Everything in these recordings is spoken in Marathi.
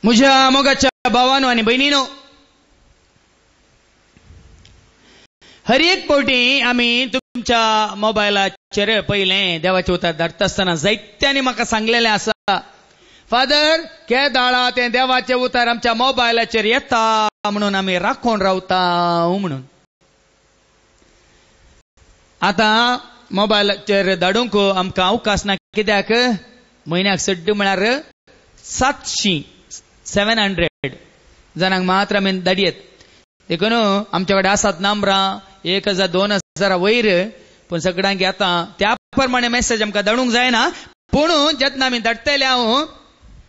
म्हज्या मोगाच्या भावांनो आनी भयणीनो, हर एक फावटी आमी तुमच्या मोबायलाचेर पयलें देवाचें उतर धाडटा आसतना जायत्यांनी म्हाका सांगलेलें आसा, फादर के दाळा तें देवाचें उतर आमच्या मोबायलाचेर येता म्हणून आमी राखून रावता म्हणून. आतां मोबायलाचेर धाडूंक आमकां अवकाश ना, कित्याक म्हयन्याक सड्ड म्हळ्यार 700 जाणांक मात्र आमी धाडयेत. देखून आमच्या कडेन आसात नंबरां 1000 2000 वयर, पूण सगळ्यांक येता त्या प्रमाणे मेसेज आमकां धाडूंक जायना. पूण जेन्ना आमी धाडटले हांव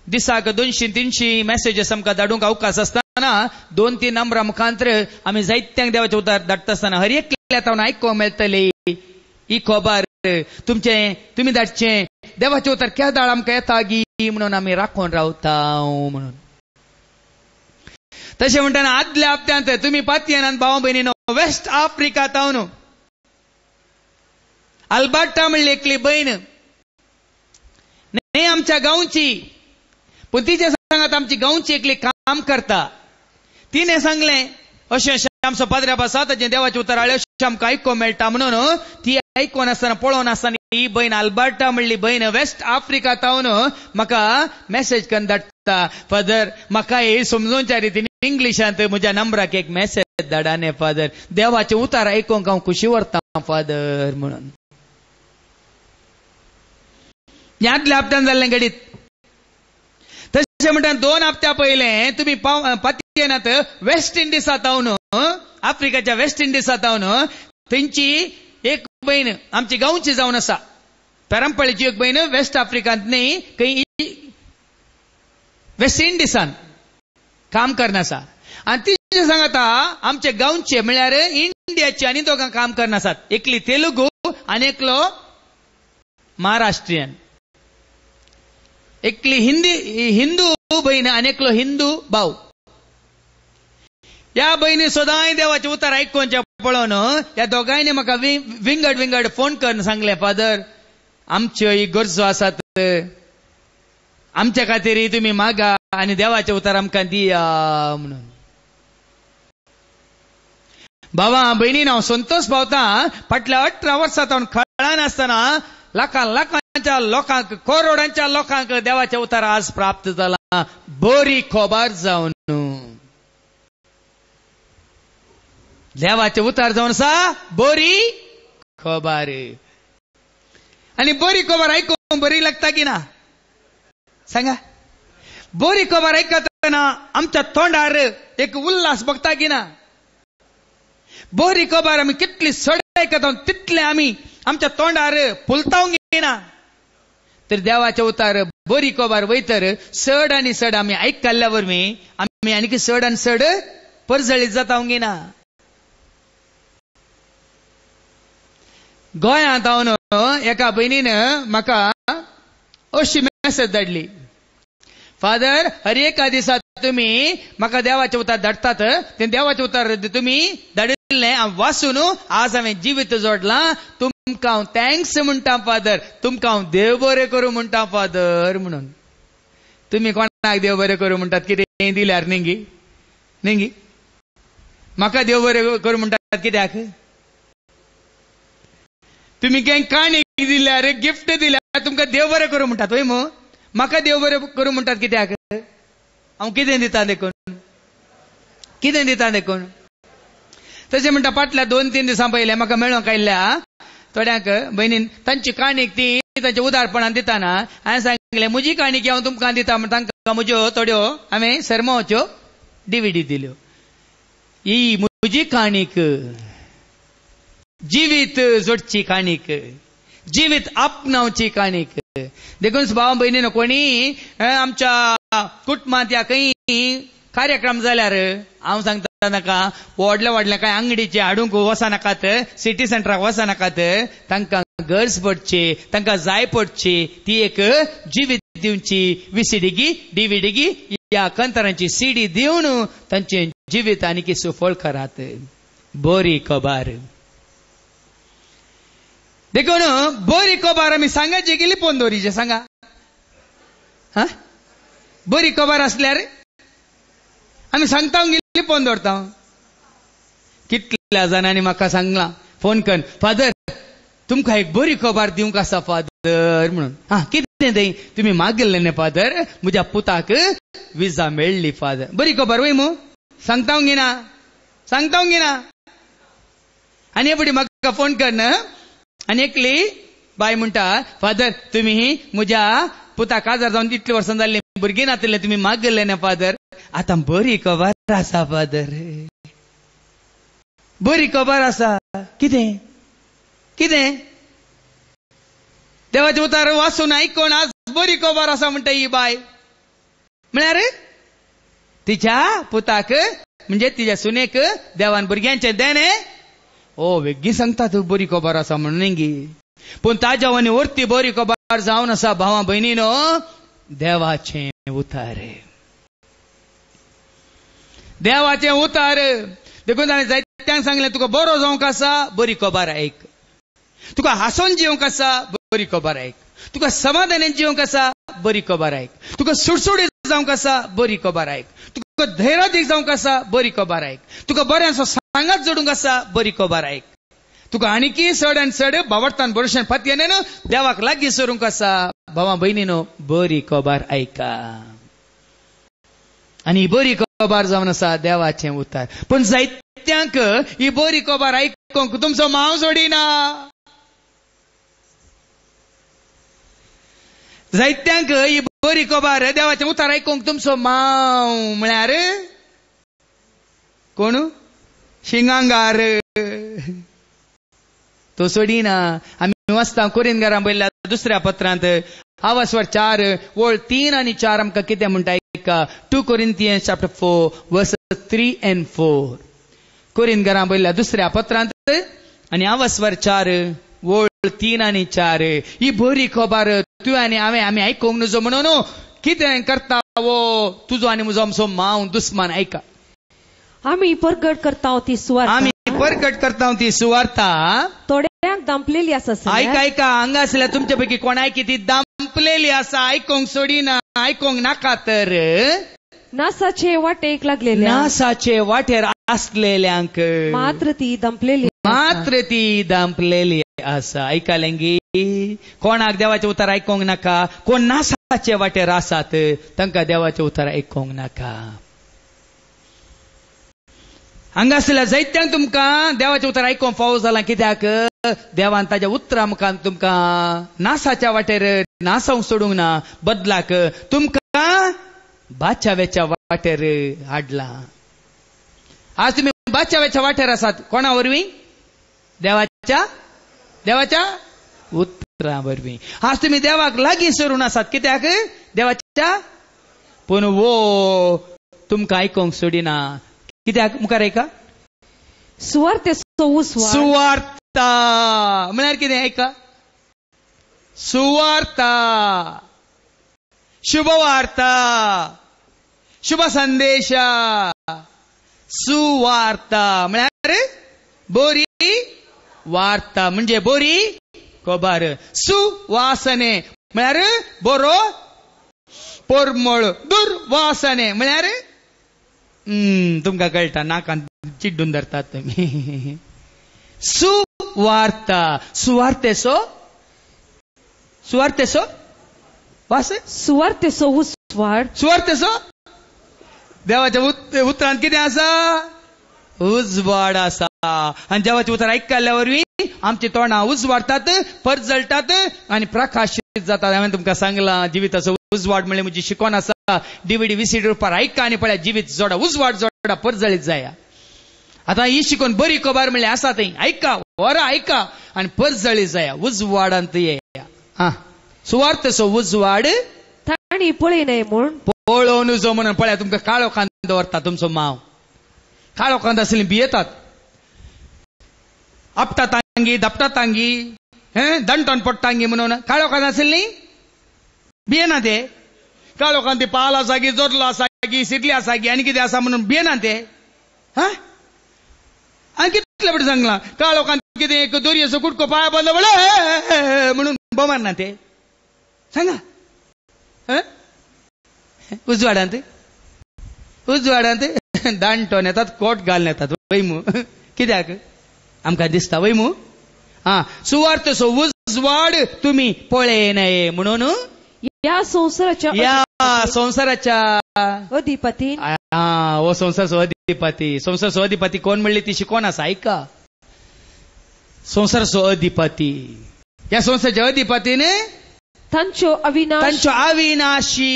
दिसाक 200-300 मेसेजीस आमकां धाडूंक अवकाश आसतना 2-3 नंबरां मुखांतर आमी जायत्यांक देवाचें उतर धाडटा आसतना हर एकल्यान आयकोंक मेळटली ही खबर तुमी धाडचें देवाचें उतर क्या दाळ आमकां येता गी म्हणून आमी राखून रावता म्हणून. तशें म्हणटना आदल्या हप्त्यांत तुमी पातयेनात भाव भयणीनो, वेस्ट आफ्रिकांतावन अल्बर्टा म्हणली एकली भयण, न्ही आमच्या गांवची, पूण तिचे सांगात आमची गांवची एकली काम करता. तिने सांगलें अशें अशें आमचो पाद्र्याप आसा, ताचें देवाचें उतर हाडलें अशें आमकां आयकोंक मेळटा म्हणून. ती आयकोन आसतना पळोवन आसतना ही भयण अल्बर्टा म्हणली भयण वेस्ट आफ्रिकांतावन म्हाका मेसेज करून धाडटा, फादर म्हाका हे समजोवच्या रितीन इंग्लिशांत म्हज्या नंबराक एक मेसेज धाडा न्ही फादर, देवाचें उतर आयकोंक हांव खुशी व्हरता फादर म्हणून. आदल्या हप्त्यान जाल्लें घडीत. तशें म्हणटा 2 हप्त्या पयलें तुमी पातयेनात वेस्ट इंडिसांतावन, आफ्रिकाच्या वेस्ट इंडिसांतावन थंयची एक भयण आमची गांवची जावन आसा. पेरंपळीची एक भयण वेस्ट आफ्रिकांत न्ही, खंय वेस्ट इंडिसान काम करना आसा. आनी तिचे सांगता आमचे गांवचे म्हळ्यार इंडियाचे आनी दोगां काम करना आसात. एकली तेलुगू आनी एकलो महाराष्ट्रीयन. एकली हिंदू भयण आनी एकलो हिंदू भाव. ह्या भयणी सदांय देवाचें उतर आयकोवचें पळोवन ह्या दोगांयनी म्हाका विंगड फोन करून सांगलें, फादर आमच्यो ही गरजो आसात, आमच्या खातीर तुमी मागा आनी देवाचें उतर आमकां दिया म्हणून. भावा भयणीन हांव संतोश पावता, फाटल्या 18 वर्सां हांव खळा नासतना लाखांच्या लोकांक, करोडांच्या लोकांक देवाचें उतर आज प्राप्त जाला. बरी खबर जावन देवाचें उतर जावन आसा बरी खबर. आनी बरी खबर आयकूंक बरी लागता की ना सांगा. बरी खबर आयकतना आमच्या तोंडार एक उल्हास बघता की ना. बरी खबर आमी कितली सड आयकता तितले आमी आमच्या तोंडार फुलतावंक येना. तर देवाचें उतर बरी खबर वयतर सड आनी सड आमी आयकल्ल्या वरवीं आमी आनीक सड आनी सड परजळीत जातावंक येना. गोंयांत हांव एका भयणीन म्हाका अशी मेसेज धाडली, फादर हर एका दिसा तुमी म्हाका देवाचें उतर धाडटात, तें देवाचें उतर तुमी धाडिल्लें हांव वाचून आज हांवें जिवीत जोडलां. तुमकां हांव थँक्स म्हणटा फादर, तुमकां हांव देव बरें करूं म्हणटा फादर म्हणून. तुमी कोणाक देव बरें करूं म्हणटात? कितें दिल्यार नेंगी म्हाका देव बरें करूं म्हणटात कित्याक? तुमी काणीक दिल्यार, गिफ्ट दिल्यार तुमकां देव बरें करूं म्हणटात वय मो. म्हाका देव बरें करूं म्हणटात कित्याक? हांव कितें दिता देखून? तशें म्हणटा फाटल्या 2-3 दिसां पयलें म्हाका मेळोंक आयिल्ल्या थोड्यांक भयणीन तांची काणीक ती तांच्या उदारपणान दिताना हांवें सांगलें म्हजी काणीक हांव तुमकां दिता म्हण तांकां म्हज्यो थोड्यो हांवें सरमोवाच्यो DVD दिल्यो. ही म्हजी काणीक, जिवीत जोडची काणीक, जिवीत आपणावची काणीक. देखून भाव भयणीनो, कोणी आमच्या कुटुंबांत या खंय कार्यक्रम जाल्यार हांव सांगता नाका व्हडल्या काय अंगडीचे हाडूंक वचनाकात, सिटी सेंटराक वचनाकात. तांकां गरज पडची, तांकां जाय पडची ती एक जिवीत दिवची VCD गी DVD गी या कंतरांची CD दिवन तांचे जिवीत आनीक सुफळ करात. बरी खबर देखून बरी खबर आमी सांगायची गेली पोंदोरीचे सांगा. बरी खबर असल्यार आम्ही सांगता गेली फोन दवरता. कितल्या जाणांनी म्हाका सांगला फोन करून, फादर तुमकां एक बरी खबर दिवंक आसा फादर म्हणून. कितें तें तुम्ही मागिल्लें न्ही फादर, म्हज्या पुताक विजा मेळ्ळी फादर. बरी खबर वय मू, सांगता घेना. आनी एपडी म्हाका फोन करन. आनी एकली बाय म्हणटा, फादर तुम्ही म्हज्या पुताक आजार जावन इतली वर्सां जाल्ली, भुरगीं नातिल्लें, तुम्ही मागिल्लें न्ही फादर. आतां बरी खबर आसा फादर, बरी खबर आसा. कितें देवाचे उतार वाचून आयकोन आज बरी खबर आसा म्हणटा ही बाय. म्हळ्यार तिच्या पुताक म्हणजे तिच्या सुनेक देवान भुरग्यांचे देणे. वेगळी सांगता तू बरी खबर आसा म्हणून गी. पूण ताज्या वनी वरती बरी खबर जावन आसा भावा बहिणीनो, देवाचे उतार. देवाचे उतार देखून ताणें जायत्यांक सांगलें, तुका बरो जावंक आसा बरी खबर आयक. तुका हांसोन जिवंक आसा बरी खबर आयक. तुका समाधानान जिवंक आसा बरी खबर आयक. तुका सुडसुडीत जावंक आसा बरी खबर आयक. तुका धैर्यादीक जावंक आसा बरी खबर आयक. तुका बऱ्याचो सांगात जोडूंक आसा बरी खबर आयक. तुका आनीकी चड आनी चड भावार्थान भरोशान फातयेन देवाक लागीं सरूंक आसा भावा बहिणीनो, बरी खबर आयका. आनी ही बरी खबर जावन आसा देवाचें उतार. पूण जायत्यांक ही बरी खबर आयकूंक तुमचो मांव जोडिना. जायत्यांक ही बरी खबर देवाचें उतार आयकूंक तुमचो मांव म्हळ्यार कोण? शिंगांगार. तो सोडिना. आमी वाचता कोरिंथीकारां बरयल्ल्या दुसऱ्या पत्रांत आवास्वर 4 वळ 3 आनी 4 आमकां कितें म्हणटा ऐका. 2 Corinthians chapter 4 verses 3 and 4. कोरिंथीकारां बरयल्ल्या दुसऱ्या पत्रांत आनी आवास्वर 4 वळ 3 आनी 4. ही बरी खबर तूं आनी आमी आयकूंक नजो म्हणून कितें करता तुजो आनी म्हजो आमचो मांव दुस्मान. ऐका, आम्ही प्रकट करता ती सुवार्ता थोड्यांक दांपलेली आसा. ऐका हांगा आसल्या तुमचे पैकी कोणाय किती दांपलेली आसा आयकूंक सोडिना, आयकूंक नाका तर नासाचे वाटेक लागलेले, नासाचे वाटेर आसलेल्यांक मात्र ती दांपलेली आसा. ऐकालेंगी कोणाक देवाचे उतार आयकूंक नाका, कोण नासाचे वाटेर आसात तांकां देवाचे उतार आयकूंक नाका. हांगा आसल्या जायत्यांक तुमकां देवाचे उतार आयकूंक फावो जाला. कित्याक देवान ताच्या उतरां मुखार तुमकां नासाच्या वाटेर नासावंक सोडूंक ना, बदलाक तुमकां बाचाव्याच्या वाटेर हाडला. आज तुम्ही बाचाव्याच्या वाटेर आसात. कोणा वरवीं? देवाच्या उतरां वरवीं. आज तुम्ही देवाक लागीं सरून आसात. कित्याक? देवाच्या. पूण तुमकां आयकूंक सोडिना. कित्याक? मुखार ऐका. सुवार्ता म्हळ्यार कितें? ऐका, सुवार्ता, शुभवार्ता, शुभ संदेश. सुवार्ता म्हळ्यार बरी वार्ता, म्हणजे बरी खबर. सुवासने म्हळ्यार बरो परमळ. दुर्वासने म्हळ्यार तुमकां कळटा, नाकान चिड्डून धरतात तुमी. सुवार्ता, सुवार्तेचो वास, सुवार्तेचो उजवाड. सुवार्तेचो देवाच्या उतरांत कितें आसा? उजवाड आसा. आनी देवाचे उतर आयकल्या वरवीं आमची तोंडां उजवाडटात, परजळटात आनी प्रकाशीत जातात. हांवें तुमकां सांगलां जिविताचो उजवाड म्हणजे म्हजी शिकवण आसा. DVD VCD रुपार ऐका आनी पळया, जिवीत जोडा, उजवाड जोडा, परजळीत जाया. आतां ही शिकून बरी खबर म्हणल्यार आसा थंय. ऐका, वरां ऐका आनी परजळीत जाया, उजवाडांत येया. सुवार्तेचो उजवाड ताणी पळयनाय म्हूण पळोवन जो म्हणून पळया. तुमकां काळो कांदो दवरता तुमचो मांव. काळो कांदो आसली भियेतात, आपटातांगी, धपटातांगी, दणटोन पडटांगी म्हणून. काळो कांदो आसली भियेना ते. काळो कांदो पाल आसा गी, जोडलो आसा गी, सिरली आसा गी, आनी कितें आसा म्हणून भियेना ते. आनी कितले बरें सांगलां, काळो कांदो कितें एक दोरयेचो कुडको पांया बांदलो म्हणून बोमारना ते. सांगा उजवाडांत दांटोन येतात कोट घालून येतात वैमू कित्याक आमकां दिसता वैमू सुवार्थ सो उजवाड तुम्ही पळे नये म्हणून या संसाराच्या अधिपती हो संसार सो अधिपती कोण म्हणली ती शिकवण आसा ऐका संसार सो अधिपती या संसाराच्या अधिपतीने तांच्यो अविनाशी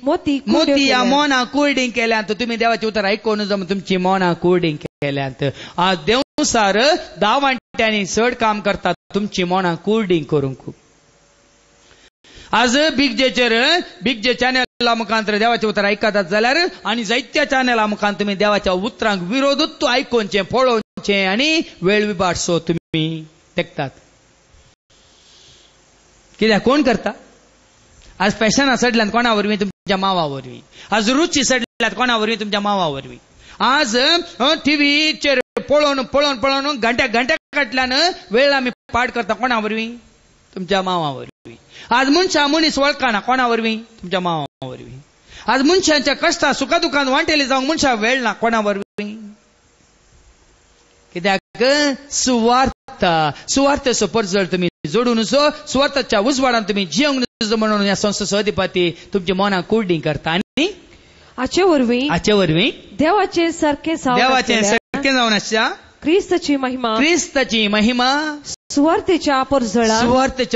मोती या मोना कुर्डिंग केल्यांत तुम्ही देवाचे उतर ऐकून जम तुमची मोना कुर्डिंग केल्यांत आज देवसार दावांट्यांनी चड काम करतात तुमची मोना कुर्डिंग करूंक आज बिग जे चॅनला मुखांतर देवाचे उतर ऐकतात जाल्यार आणि जायत्या चॅनला मुखान तुम्ही देवाच्या उतरांक विरोधूच ऐकूनचे पळोवचे आणि वेळ विभाटसो तुम्ही तेकतात कित्याक कोण करता आज फॅशन सडल्यात कोणा वरवीं तुमच्या मावा वरवीं आज रुची सडल्यात कोणा वरवीं तुमच्या मावा वरवीं आज टीव्हीचेर पळोवन घंट्या काटल्यान वेळ आमी पाड करता कोणा वरवीं तुमच्या मावा वरवीं आज मनीस वळखना कोणा वरवीं तुमच्या मावा वरवीं आज मनशांच्या कश्टा सुखा दुखान वांटेली जावंक मनशाक वेळ ना कोणा वरवीं कित्याक सुवार्थ सो तुम्ही जोडून सुवार्थाच्या उजवाडान तुम्ही जियोंक म्हणून या संस्थेचो अधिपती तुमची मना कुर्डिंग करता आणि हाचे वरवीं देवाचे सारखे जावन आसच्या क्रिस्ताची महिमा सुवार्थेच्या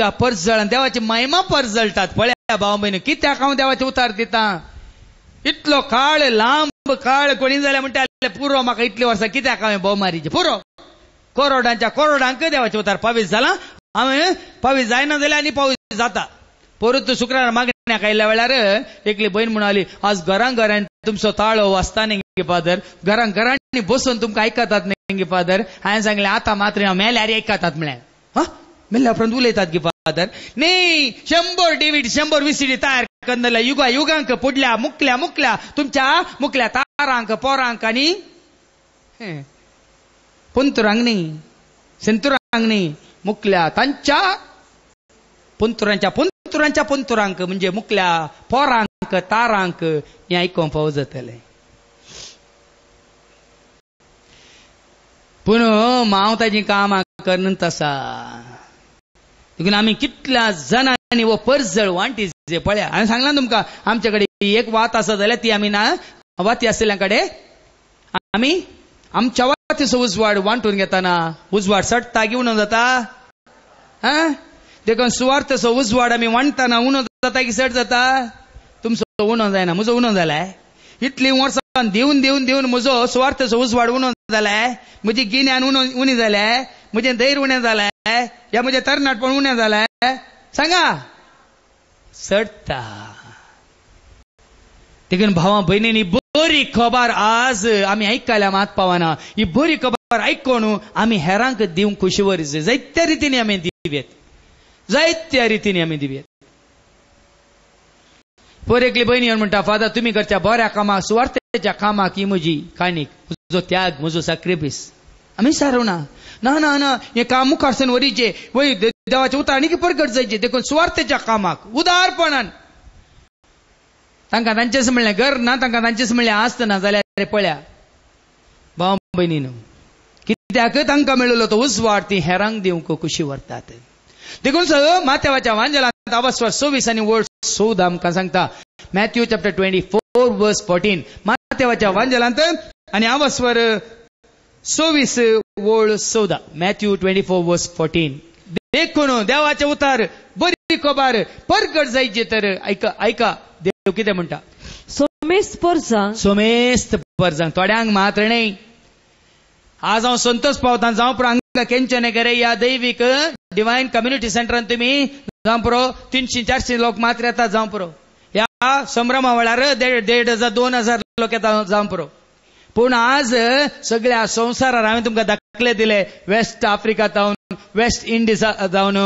परजळान देवाची महिमा परजळतात पळया भाव बहिणी कित्याक हांव देवाचे उतार दिता इतलो काळ लांब काळ कोणी जाल्यार म्हणटा पुरो म्हाका इतली वर्सां कित्याक हांवें भोव मारीचे पुरो करोडांक देवाचे उतार पावीस जाला हांवें पावीस जायना जाल्यार आनी पावीस जाता परत शुक्रार मागण्याक आयल्या वेळार एकली बहीण म्हणली आज घरांनी तुमचो ताळो वाजता न्ही फादर घरांनी बसून तुमकां आयकतात न्ही फादर हांवें सांगलें आतां मात्र हांव मेल्यार आयकतात म्हळ्यार मेल्ल्या उपरांत उलयतात गी फादर न्ही 100 DVD 100 VCD तयार करन युगांक पुडल्या मुकल्या तुमच्या मुकल्या तारांक पोरांक आनी पुंतुरांक न्ही सेंतुरांक न्ही मुकल्या तांच्या पुंतुरांक म्हणजे मुकल्या पोरांक तारांक हें आयकोंक फाव जातलें पूण हांव ताची कामां करन तसा देखून आमी कितल्या जणांनी वो परजळ वांटी जे पळया हांवें सांगलां तुमकां आमचे कडेन एक वात आसा जाल्यार ती आमी ना वाती आसलेल्या कडेन आमी आमच्या वातीचो उजवाड वांटून घेताना उजवाड सडटा की उणो जाता देखून सुवार्थचो उजवाड आमी वांटताना उणो जाता की सड जाता तुमचो उणो जायना म्हजो उणो जालाय इतली वर्सां दिवन म्हजो सुवार्थचो उजवाड उणो जालाय म्हजी गिन्यान उणी जाल्याय म्हजें धैर्य उणें जालाय या म्हजें तरणाटपण उणें जालाय सांगा सडटा देखून भावां भयणींनी बरी खबर आज आमी आयकल्या मात पावना ही बरी खबर आयकून आमी हेरांक दिवंक खुशीवर जायत्या रितींनी आमी दिवेत पर एकली बहिणी म्हणटा फादर तुम्ही करच्या बऱ्या कामाक सुवार्थेच्या कामाक ही म्हजी काणीक म्हजो त्याग म्हजो सॅक्रिफायस आमी सारवना ना हे काम मुखारसून वरीचे वय देवाचे उतार आनी परगट जायचे देखून सुवार्थेच्या कामाक उदारपणान तांकां तांचेच म्हणलें घर ना तांकां तांचेच म्हणलें आस्त ना जाल्यार पळया भाव भयणीनो कित्याक तांकां मेळिल्लो तो उजवाड ती हेरांक दिवंक खुशी व्हरतात देखून माथेवाच्या वांजलांत अवस्वर 26 आनी वळ 14 आमकां सांगता मॅथ्यू चॅप्टर 24 वर्स 14 माथेवाच्या वांजलांत आनी अवस्वर 26 वळ 14 मॅथ्यू 24 वर्स 14 देखून देवाचे उतार बरी खबर परगट जायचे तर ऐका देव कितें म्हणटा सोमेस्त परजांक थोड्यांक मात्र न्ही आज हांव संतोष पावता जावं पुरो हांगा केंचने करे या दैवीक डिवायन कम्युनिटी सेंटरान तुम्ही जावं पुरो 300-400 लोक मात्र येतात जावं पुरो या संभ्रमा वेळार 1,500-2,000 लोक येतात जावं पुरो पूण आज सगळ्या संवसारार हांवें तुमकां दाखले दिले वेस्ट आफ्रिका जावन वेस्ट इंडीज जावन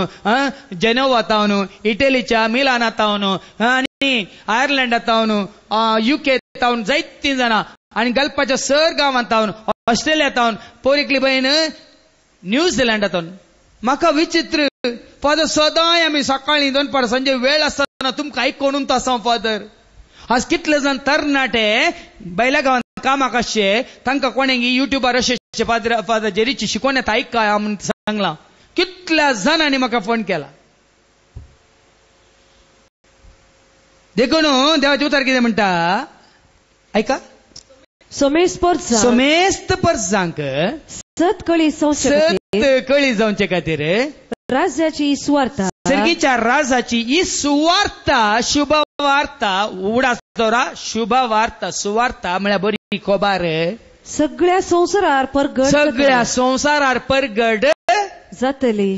जेनोवा जावन इटलीच्या मिलाना जावन आनी आयर्लंडात जावन UK जावन जायतीं जाणां आनी गल्फाच्या सर गांवांत जावन ऑस्ट्रेलिया जावन पोरिकली बहीण न्यूझीलंडात जावन म्हाका विचित्र फादर सदांय आमी सकाळीं दनपार सांजे वेळ आसतना तुमकां आयकून आसा फादर आज कितले जाण तरणाटे बैल्या गांवांत कामाक आसचे तांकां कोणेंगी युट्यूबार अशें फादर जेरीची शिकोवण्यात ऐका म्हूण सांगलां. कितल्या जाणांनी म्हाका फोन केला. देखून देवाचे उतार कितें म्हणटा ऐका. सोमेस्त परजांक सत कळी जावचे खातीर राज्याची सुवार्ता सर्गीच्या राजाची ही सुवार्ता शुभ वार्ता उडासतोरा शुभ वार्ता सुवार्ता म्हळ्यार बरी खबर सगळ्या संवसारार परगड जातली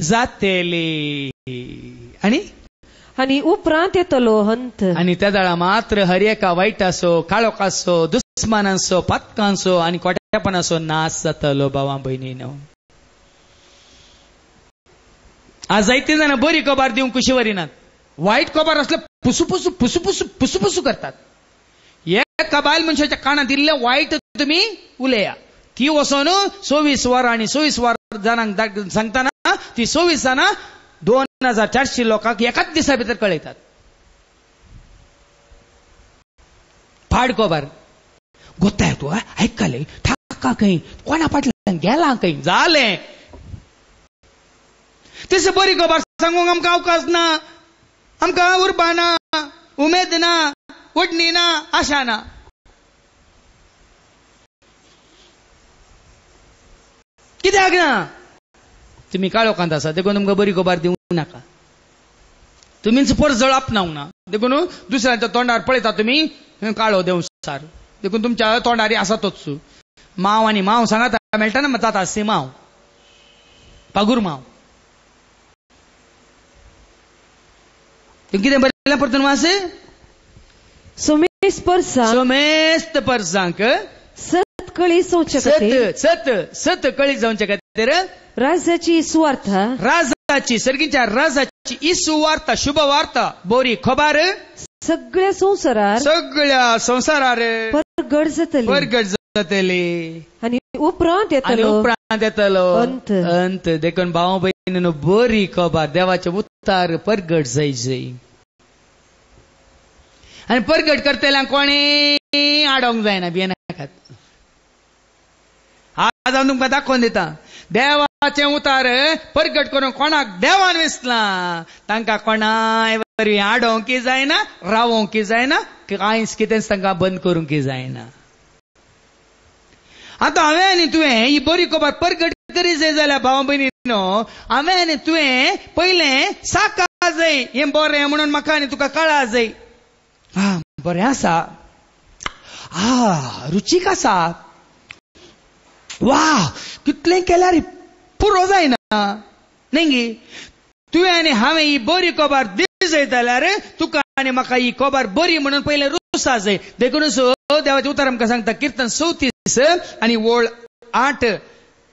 आनी उपरांत येतलो अंत. आनी त्या दाळा मात्र हर एका वायट आसो काळोख आसो दुस्मानांचो पातकांचो आनी कोट्यापणाचो नाश जातलो. भावां भयणीनो, आज जायते जाणां बरी खबर दिवंक कशी वरिनात. वायट खबर असले पुसू करतात. एका बायल मनशाच्या कानात इल्ले वायट तुम्ही उलया, ती वचोन 24 वरां आनी 24 वर जाणांक सांगताना ती 24 जाणां 2400 लोकांक एकाच दिसा भितर कळयतात. फाड खबर गोताय तू ऐकले थाका खंय कोणा फाटल्यान गेला खंय जालें. तशें बरी खबर सांगूंक आमकां अवकाश ना, आमकां उर्बा ना, उमेद ना, उडणी ना, आशा ना. कित्याक ना? तुम्ही काळोखांत आसा देखून तुमकां बरी खबर दिवंक नाका. तुमीच परजळ आपणावंक ना देखून दुसऱ्यांच्या तोंडार पळयता तुमी काळो देवसार देखून तुमच्या तोंडारी आसा तोच माव आनी माव सांगाता मेळटा ना जाता सिमाव पागूर माव. कितें बरयलें परतून वास सोमेस्त परजांक सत कळी जावचे खातीर राज्याची सुवार्ता राजाची सर्गीच्या राजाची ही सुवार्ता शुभ वार्ता बरी खबर सगळ्या संवसारार परगड जातली आनी उपरांत येतलो अंत. देखून भाव भयणीनो बरी खबर देवाचे उतार परगड जाय आनी परगड करतल्यांक कोणी आडोंक जायना भियेनाकात. आज हांव तुमकां दाखोवन दिता देवाचे उतार परगट करून कोणाक देवान विसला तांकां कोणाय वरवीं आडोवंक जायना, रावोंक जायना, कांयच कितेंच तांकां बंद करूंक जायना. आतां हांवें आनी तुवें ही बरी खबर परगट करी जाय जाल्यार भाव भयणीनो हांवें आनी तुवें पयलें साका जाय. हें बरें म्हणून म्हाका आनी तुका कळा जाय. बरें आसा, रुचीक आसा, वा कितलें केल्यार पुरो जायना न्ही. तुवें आनी हांवें ही बरी खबर दी जाय जाल्यार तुका आनी म्हाका ही खबर बरी म्हणून पयलें रुसा जाय. देखूनच देवाचे उतार आमकां सांगता कीर्तन 34 आनी वोळ 8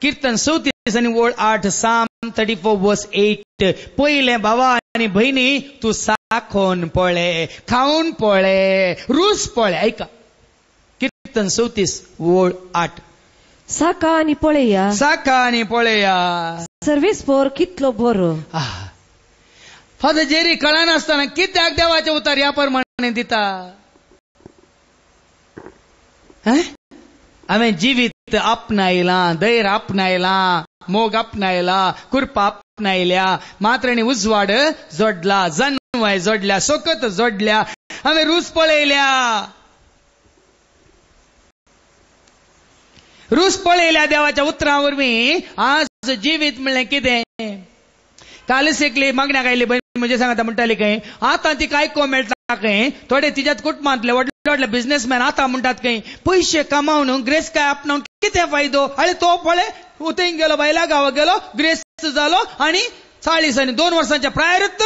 कीर्तन 34 आनी वोळ 8 साम 34 वर्स 8. पयलें भावा आनी भयणी तूं साखोन पळय, खावन पळय, रूस पळय. ऐका कीर्तन 34 वोळ 8 साका आनी पळया सर्वेस्पर कितलो बरो. फादर जेरी कळनासतना कित्याक देवाचे उतार ह्या प्रमाणे दिता. हांवें जिवीत आपणायलां, धैर्य आपणायलां, मोग आपणायला, कृपा आपणायल्या, मात्र आनी उजवाड जोडला, जन्मय जोडल्या, सोकत जोडल्या, हांवें रूस पळयल्या देवाच्या उतरां वरवीं. आज जिवीत म्हणलें कितें. कालच एकली मागण्याक आयली म्हणजे सांगता म्हणटाली खंय आतां तिका आयको मेळटा खंय थोडे तिच्यात कुटुंबांतले व्हडले व्हडले बिझनेसमॅन आतां म्हणटात खंय पयशे कमावन ग्रेस काय आपणावन कितें फायदो. अरे तो पळय थंय गेलो बायला गांवा गेलो ग्रेस जालो आनी 40 आनी 2 वर्सांच्या प्रायरच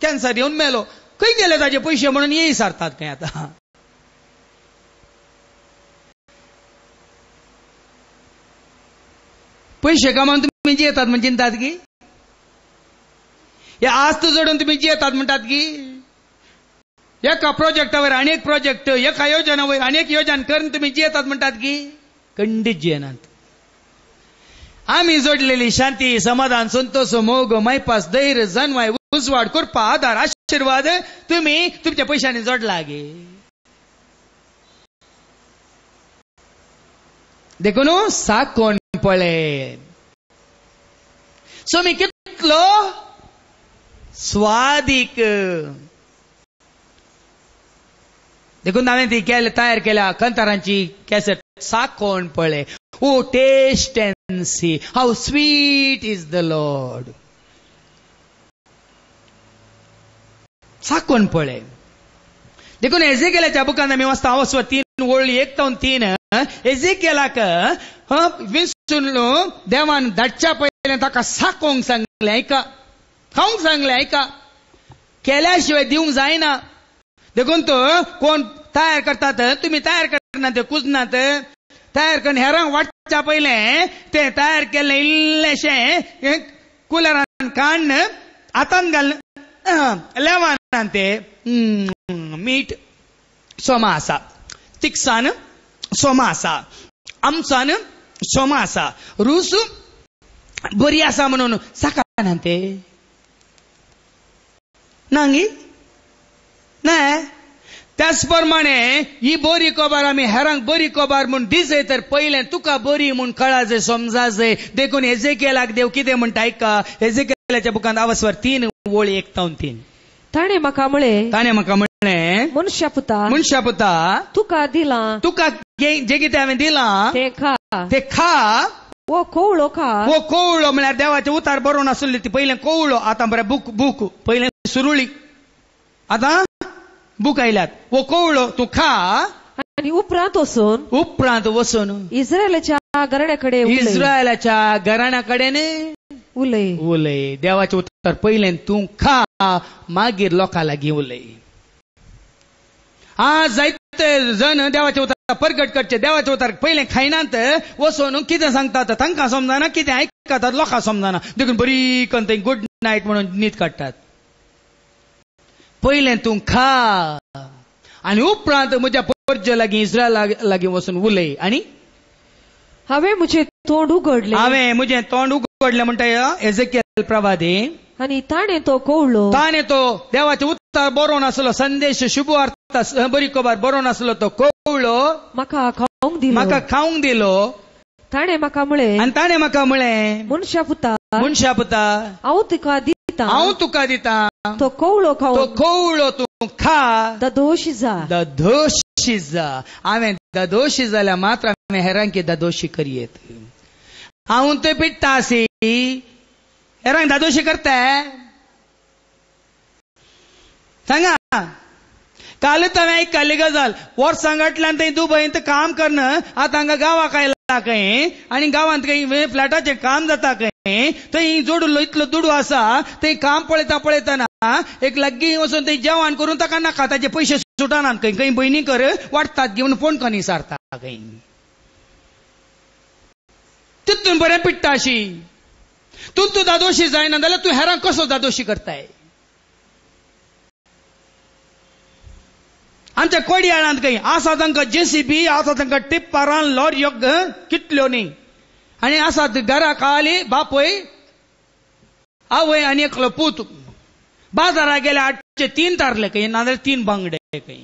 कॅन्सर येवन मेलो. खंय गेले ताजे पयशे म्हणून येई सारतात खंय. आतां पयशे कमावन तुमी जियेतात म्हणजे चिंतात की हे आस्त जोडून तुम्ही जियेतात म्हणतात की एका प्रोजेक्टावर अनेक प्रोजेक्ट, एका योजनावर अनेक योजना करून तुम्ही जियेतात म्हणतात की खंडीत जियेनात. आम्ही जोडलेली शांती, समाधान, संतोष, मोग, मैपास, धैर्य, जन्मय, उजवाड, कृपा, आधार, आशीर्वाद तुम्ही तुमच्या पैशाने जोडला गे. देखून साकोन पळय. सो मी कितलो स्वादीक. देखून हांवें ती तयार केल्या कंतारांची कॅसेट साकोन पळय. O taste and see how sweet is the Lord. साकोन पळय. देखून एजेकियलाच्या बुकान आमी वाचता अवस्व 3 वळी 1 ते 3 एजेकियलाक विंचून देवान धाडच्या पयलें ताका साकोंक सांगलें. ऐका, खावंक सांगलें. ऐका, केल्याशिवाय दिवंक जायना. देखून तो कोण तयार करतात, तुम्ही तयार करनात, कुजनात, तयार करून हेरांक वाटच्या पयलें ते तयार केल्लें इल्लेशें कुलरान काडन हातान घालून लेवान ते मीठ सोमा आसा, तिखसान सोमा आसा, आमचान सोमा आसा, रूस बरी आसा म्हणून साकाना ते नांगी ना. त्याच प्रमाणे ही बरी कोबार आमी हेरांक बरी कोबार म्हूण दिसय तर पयलें तुका बरी म्हूण कळाजय, समजाजय. देखून एजेकियलाक देव कितें म्हणटा ऐका. एजेकियलाच्या बुकांत अवस्वर 3 वळी 1 ते 3. ताणे म्हाका म्हळें, मनशा पुता तुका दिलां, तुका जे कितें हांवें दिलां ते खा. वो कोवळो खा. वो कोवळो म्हळ्यार देवाचे उतार बरोवन आसली ती पयलें कोवळो, आतां बरें बूक पयलें सुरुळी, आतां बूक आयल्यात. वो कोवळो तूं खा आनी उपरांत वचून इस्रायलाच्या घराण्या कडेन उलय. देवाचे उतार पयलें तूं खा, मागीर लोकां लागीं उलय. आज जायते जण देवाचे उतार परगट करचे, देवाचे उतार पयलें खायनात, वचून कितें सांगतात तांकां समजना, कितें आयकतात लोकां समजना. देखून बरी करून थंय गुड नायट म्हणून न्हीद काडटात. पयलें तूं खा आनी उपरांत म्हज्या पर्ज लागीं इस्रायल लागीं वचून उलय. आनी हांवें म्हजें तोंड उगडलें म्हणटा एजेकियल प्रवादी. आनी ताणें तो देवाचे उतार बरोवन आसलो, संदेश शुभवार्ता बरी खबर बरोवन आसलो तो कोवळो म्हाका खावंक दिलो. ताणें म्हाका म्हळें, मनशा पुता हांव तुका दितां, तो कोवळो तूं खा, ददोशी जा. हांवें ददोशी जाल्यार मात्र हांवें हेरांकी ददोशी करियेत. हांव ते पिट्टा सी हेरांक दादोशी करता सांगा. कालच हांवें आयकल्ली गजाल. वर्सांगांतल्यान थंय दुबयंत काम करना, आतां हांगा गांवाक आयला खंय, आनी गांवांत खंय फ्लॅटाचें काम जाता खंय, थंय जोडलो इतलो दुडू आसा. थंय काम पळयतना एक लागीं वचून थंय जेवण करून ताका नाका, ताचे पयशे सुटनात खंय. खंय भयणी कर वाडटात घेवन फोन करून सारता खंय. तितून बरें पिट्टा अशी. तूं दादोशी जायना जाल्यार तूं हेरांक कसो दादोशी करताय. आमच्या कोडयाळांत खंय आसा तांकां जेसीबी, आसा तांकां टिप्परां, लॉरयो कितल्यो न्ही, आनी आसात घरा खाली बापय आवय आनी एकलो पूत. बाजाराक गेले 803 तारले खंय, नाजाल्यार 3 बांगडे खंय.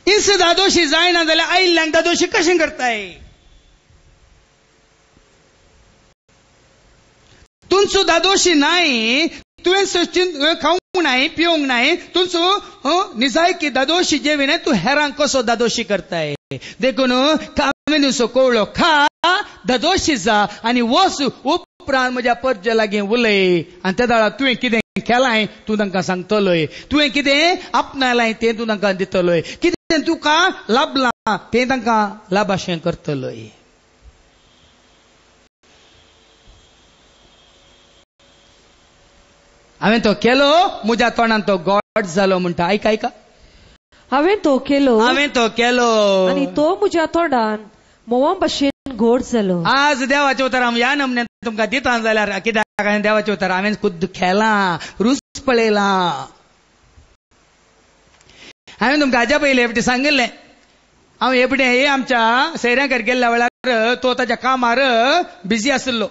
इस दादोशी जायना जाल्यार आयिल्ल्यांक दादोशी कशें करताय. तुमचो दादोशी नाय, तुवें खावंक नाय, पिवंक नाय, तुमचो निजायकी दादोशी जेविना, तूं हेरांक कसो दादोशी करताय. देखून हांवें दिवचो कोवळो खा, दादोशी जा, आनी वच उपरांत म्हज्या पर्ज लागीं उलय. आनी त्या दाळा तुवें कितें केलाय तूं तांकां सांगतलोय, तुवें कितें आपणालाय तें तूं तांकां दितलोय, कितें तुका लाभलां तें तांकां लाभाशें करतलोय. हांवें तो केलो, म्हज्या तोंडान तो गॉड जालो म्हणटा. ऐका हांवें तो केलो आनी तो म्हज्या तोंडान मोवा भाशेन गोड जालो. आज देवाचें उतर हांव ह्या नमन्यान तुमकां दिता जाल्यार कित्याक देवाचें उतर हांवें खुद्द खेळ्ळां, रूच पळयलां. हांवें तुमकां हाज्या पयलीं हेपटी सांगिल्लें. हांव हेपटी आमच्या सैऱ्याकार गेल्ल्या वेळार तो ताच्या कामार बिजी आसलो.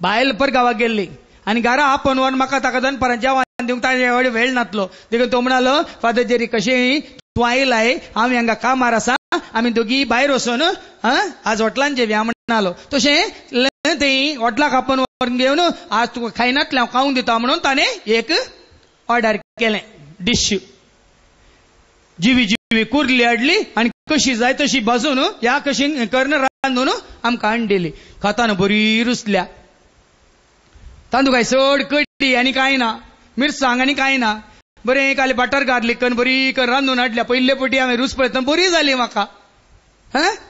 बायल परगांवाक गेल्ली आनी घरा आपण वर म्हाका ताका दनपारां जेवण दिवंक ताजे वेळ नातलो देखून तो म्हणालो फादर जेरी कशें तूं आयलाय हांव हांगा कामार आसा आमी दोगी भायर वचून आज हॉटलान जेवया म्हणालो तशें थंय हॉटलाक आपण व्हरून घेवन आज तुका खायनातलें हांव खावंक दिता म्हणून ताणें एक ऑर्डर केलें डिश जिवी कुर्ली हाडली आनी कशी जाय तशी भाजून ह्या कशी करून रांदून आमकां हाडली खाताना बरी रुसल्या तांदूळ काय चड कडी आनी कांय ना मिरसांग आनी कांय ना बरें काले बटर गार्लीक करून बरी करून रांदून हाडल्या पयले पटी हांवें रूच पळयतना बरी जाली म्हाका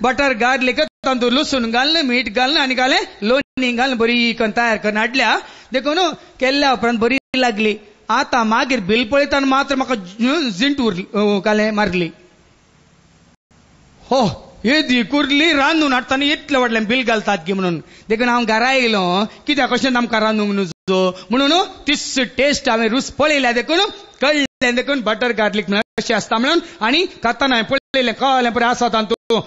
बटर गार्लीक तांदूळ लसूण घालून मीठ घालून आनी घालें लोणी घालून बरी करून तयार करून हाडल्या देखून केल्ल्या उपरांत बरी लागली आता मागीर बिल पळयतना मात्र म्हाका जिंट काले मारली हो येदी कुर्ली रांदून हाडटाना इतलें व्हडलें बिल घालतात की म्हणून देखून हांव घरा येयलो कित्याक कशें आमकां रांदूंक नजो म्हणून तिस टेस्ट हांवें रूच पळयल्या देखून कळ्ळें देखून बटर गार्लीक म्हणून कशें आसता म्हणून आनी खाताना हांवें पळयलें कळ्ळें बरें आसा तांतूं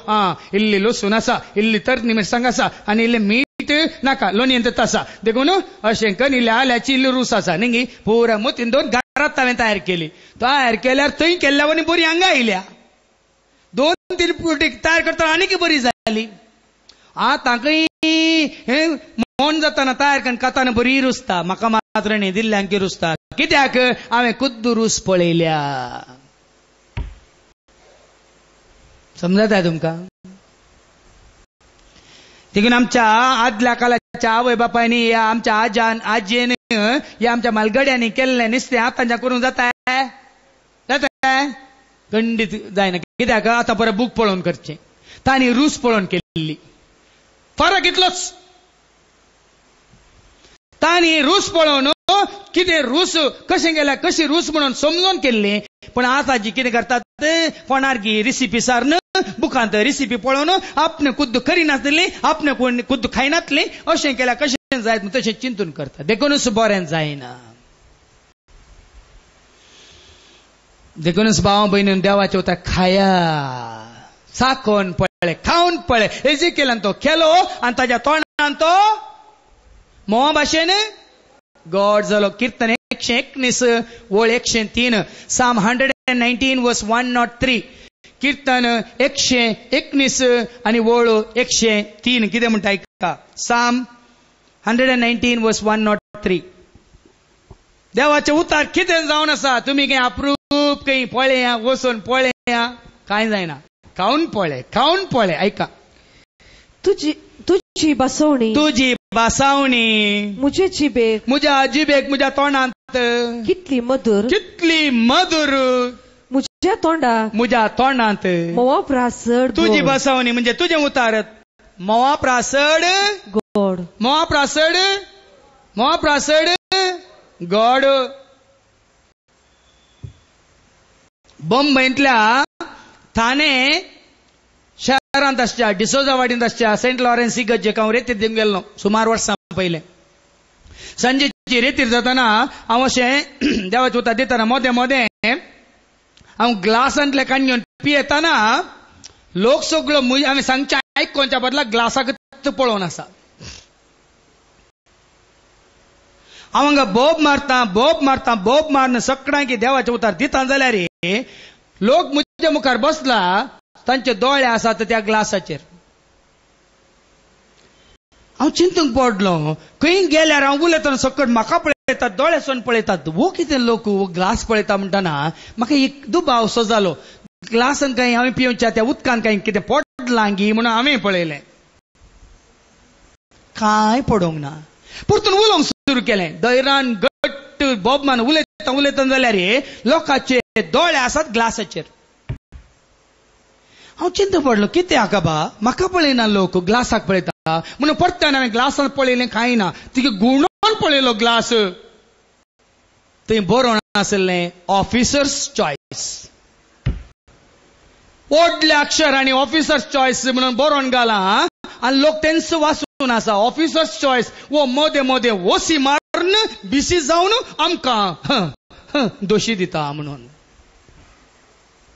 इल्ली लसूण आसा इल्ली तरणी मिरसांग आसा आनी इल्लें मीठ नाका लोणयें तें आसा देखून अशें करून इल्लें आल्याची इल्ली रूच आसा न्ही पुरा मोतीन दोन घरांत हांवें तयार केली तयार केल्यार थंय केल्ल्या वनी बरी हांगा आयल्या 2-3 पुटी तयार करतना आनीक बरी जाली आतां खंय मोन जाताना तयार करून खाताना बरी रुसता म्हाका मात्र न्ही दिल्ल्यांकी रुसता कित्याक हांवें खुद्द रूच पळयल्या समजता तुमकां देखून आमच्या आदल्या काळाच्या आवय बापायनी या आमच्या आजान आजयेन या आमच्या मालगड्यांनी केल्लें नुस्तें आतांच्या करूंक जाता खंडीत जायना कित्याक आतां परत बूक पळोवन करचें तांणी रूच पळोवन केल्ली फरक इतलोच तांणी रूच पळोवन कितें रूच कशें गेल्या कशी रूच म्हणून समजून केल्ली पण आतां जी कितें करतात कोणारगी रेसिपी सारन बुकांत रेसिपी पळोवन आपणे खुद्द करिनासली आपणे कोण खुद्द खायनासली अशें केल्यार कशें जायत तशें चिंतून करता देखूनच बरें जायना देखूनच भाव भयणीन देवाचे उतर खाया चाखोन पळय खावन पळय हेजी केल्यान तो केलो आनी ताच्या तोंडान तो मोवा भाशेन गॉड जालो कीर्तन 119 वळ 103 साम 119 वर्स 103 कीर्तन 119 आणि वळ 103 कितें म्हणटा आयका साम 119 वर्स 103 देवाचे उतार कितें जावन आसा तुमी काही अप्रूप काही पळया वचून पळया कांय जायना खावन पळय ऐका तुझी बसवणी मुझे जिबेक मुझ्या तोंडांत कितली मधुर मुझ्या तोंडांत मोवा प्रासड तुझी बसवणी म्हणजे तुझे उतार मोवा प्रासड गॉड बॉम्बेंतल्या ठाणे शहरांत आसच्या डिसोजा वाडींत आसच्या सेंट लॉरेन्स इगर्जेक हांव रेतीर दिवंक गेल्लो सुमार वर्सां पयलें संजेची रेतीर जाताना हांव अशें देवाचें उतर दिताना मोदें हांव ग्लासांतले काण घेवन पियेताना लोक सगळो हांवें सांगचें आयकोवच्या बदला ग्लासाक पळोवन आसा हांव हांगा बोब मारना सगळ्यांक देवाचें उतर दिता जाल्यार लोक म्हज्या मुखार बसला तांचे दोळे आसात त्या ग्लासाचेर हांव चिंतूंक पडलो खंय गेल्यार हांव उलयतना सकट म्हाका पळयतात दोळ्यासून पळयतात वो कितें लोक ग्लास पळयता म्हणटना म्हाका एक दुबाव सो जालो ग्लासान काही हांवें पिवच्या त्या उदकान काही कितें पडलां गी म्हणून हांवें पळयलें कांय पडोंक ना परतून उलोवंक सुरू केलें दैरान गट्ट बोबमान उलयता जाल्यार लोकांचे दोळे आसात ग्लासाचेर हांव चिंता पडलो कितें हाका बा म्हाका पळयना लोक ग्लासाक पळयता म्हणून परत्यान हांवें ग्लासान पळयलें कांय ना तिगे गुणोवन पळयलो ग्लास थंय बरोवन आसलें ऑफिसर्स चॉयस व्हडल्या अक्षरांनी ऑफिसर्स चॉयस म्हणून बरोवन घालां आनी लोक तेंच वाचून आसा ऑफिसर्स चॉयस वो मोदे वसी मारून बिसी जावन आमकां दोशी दिता म्हणून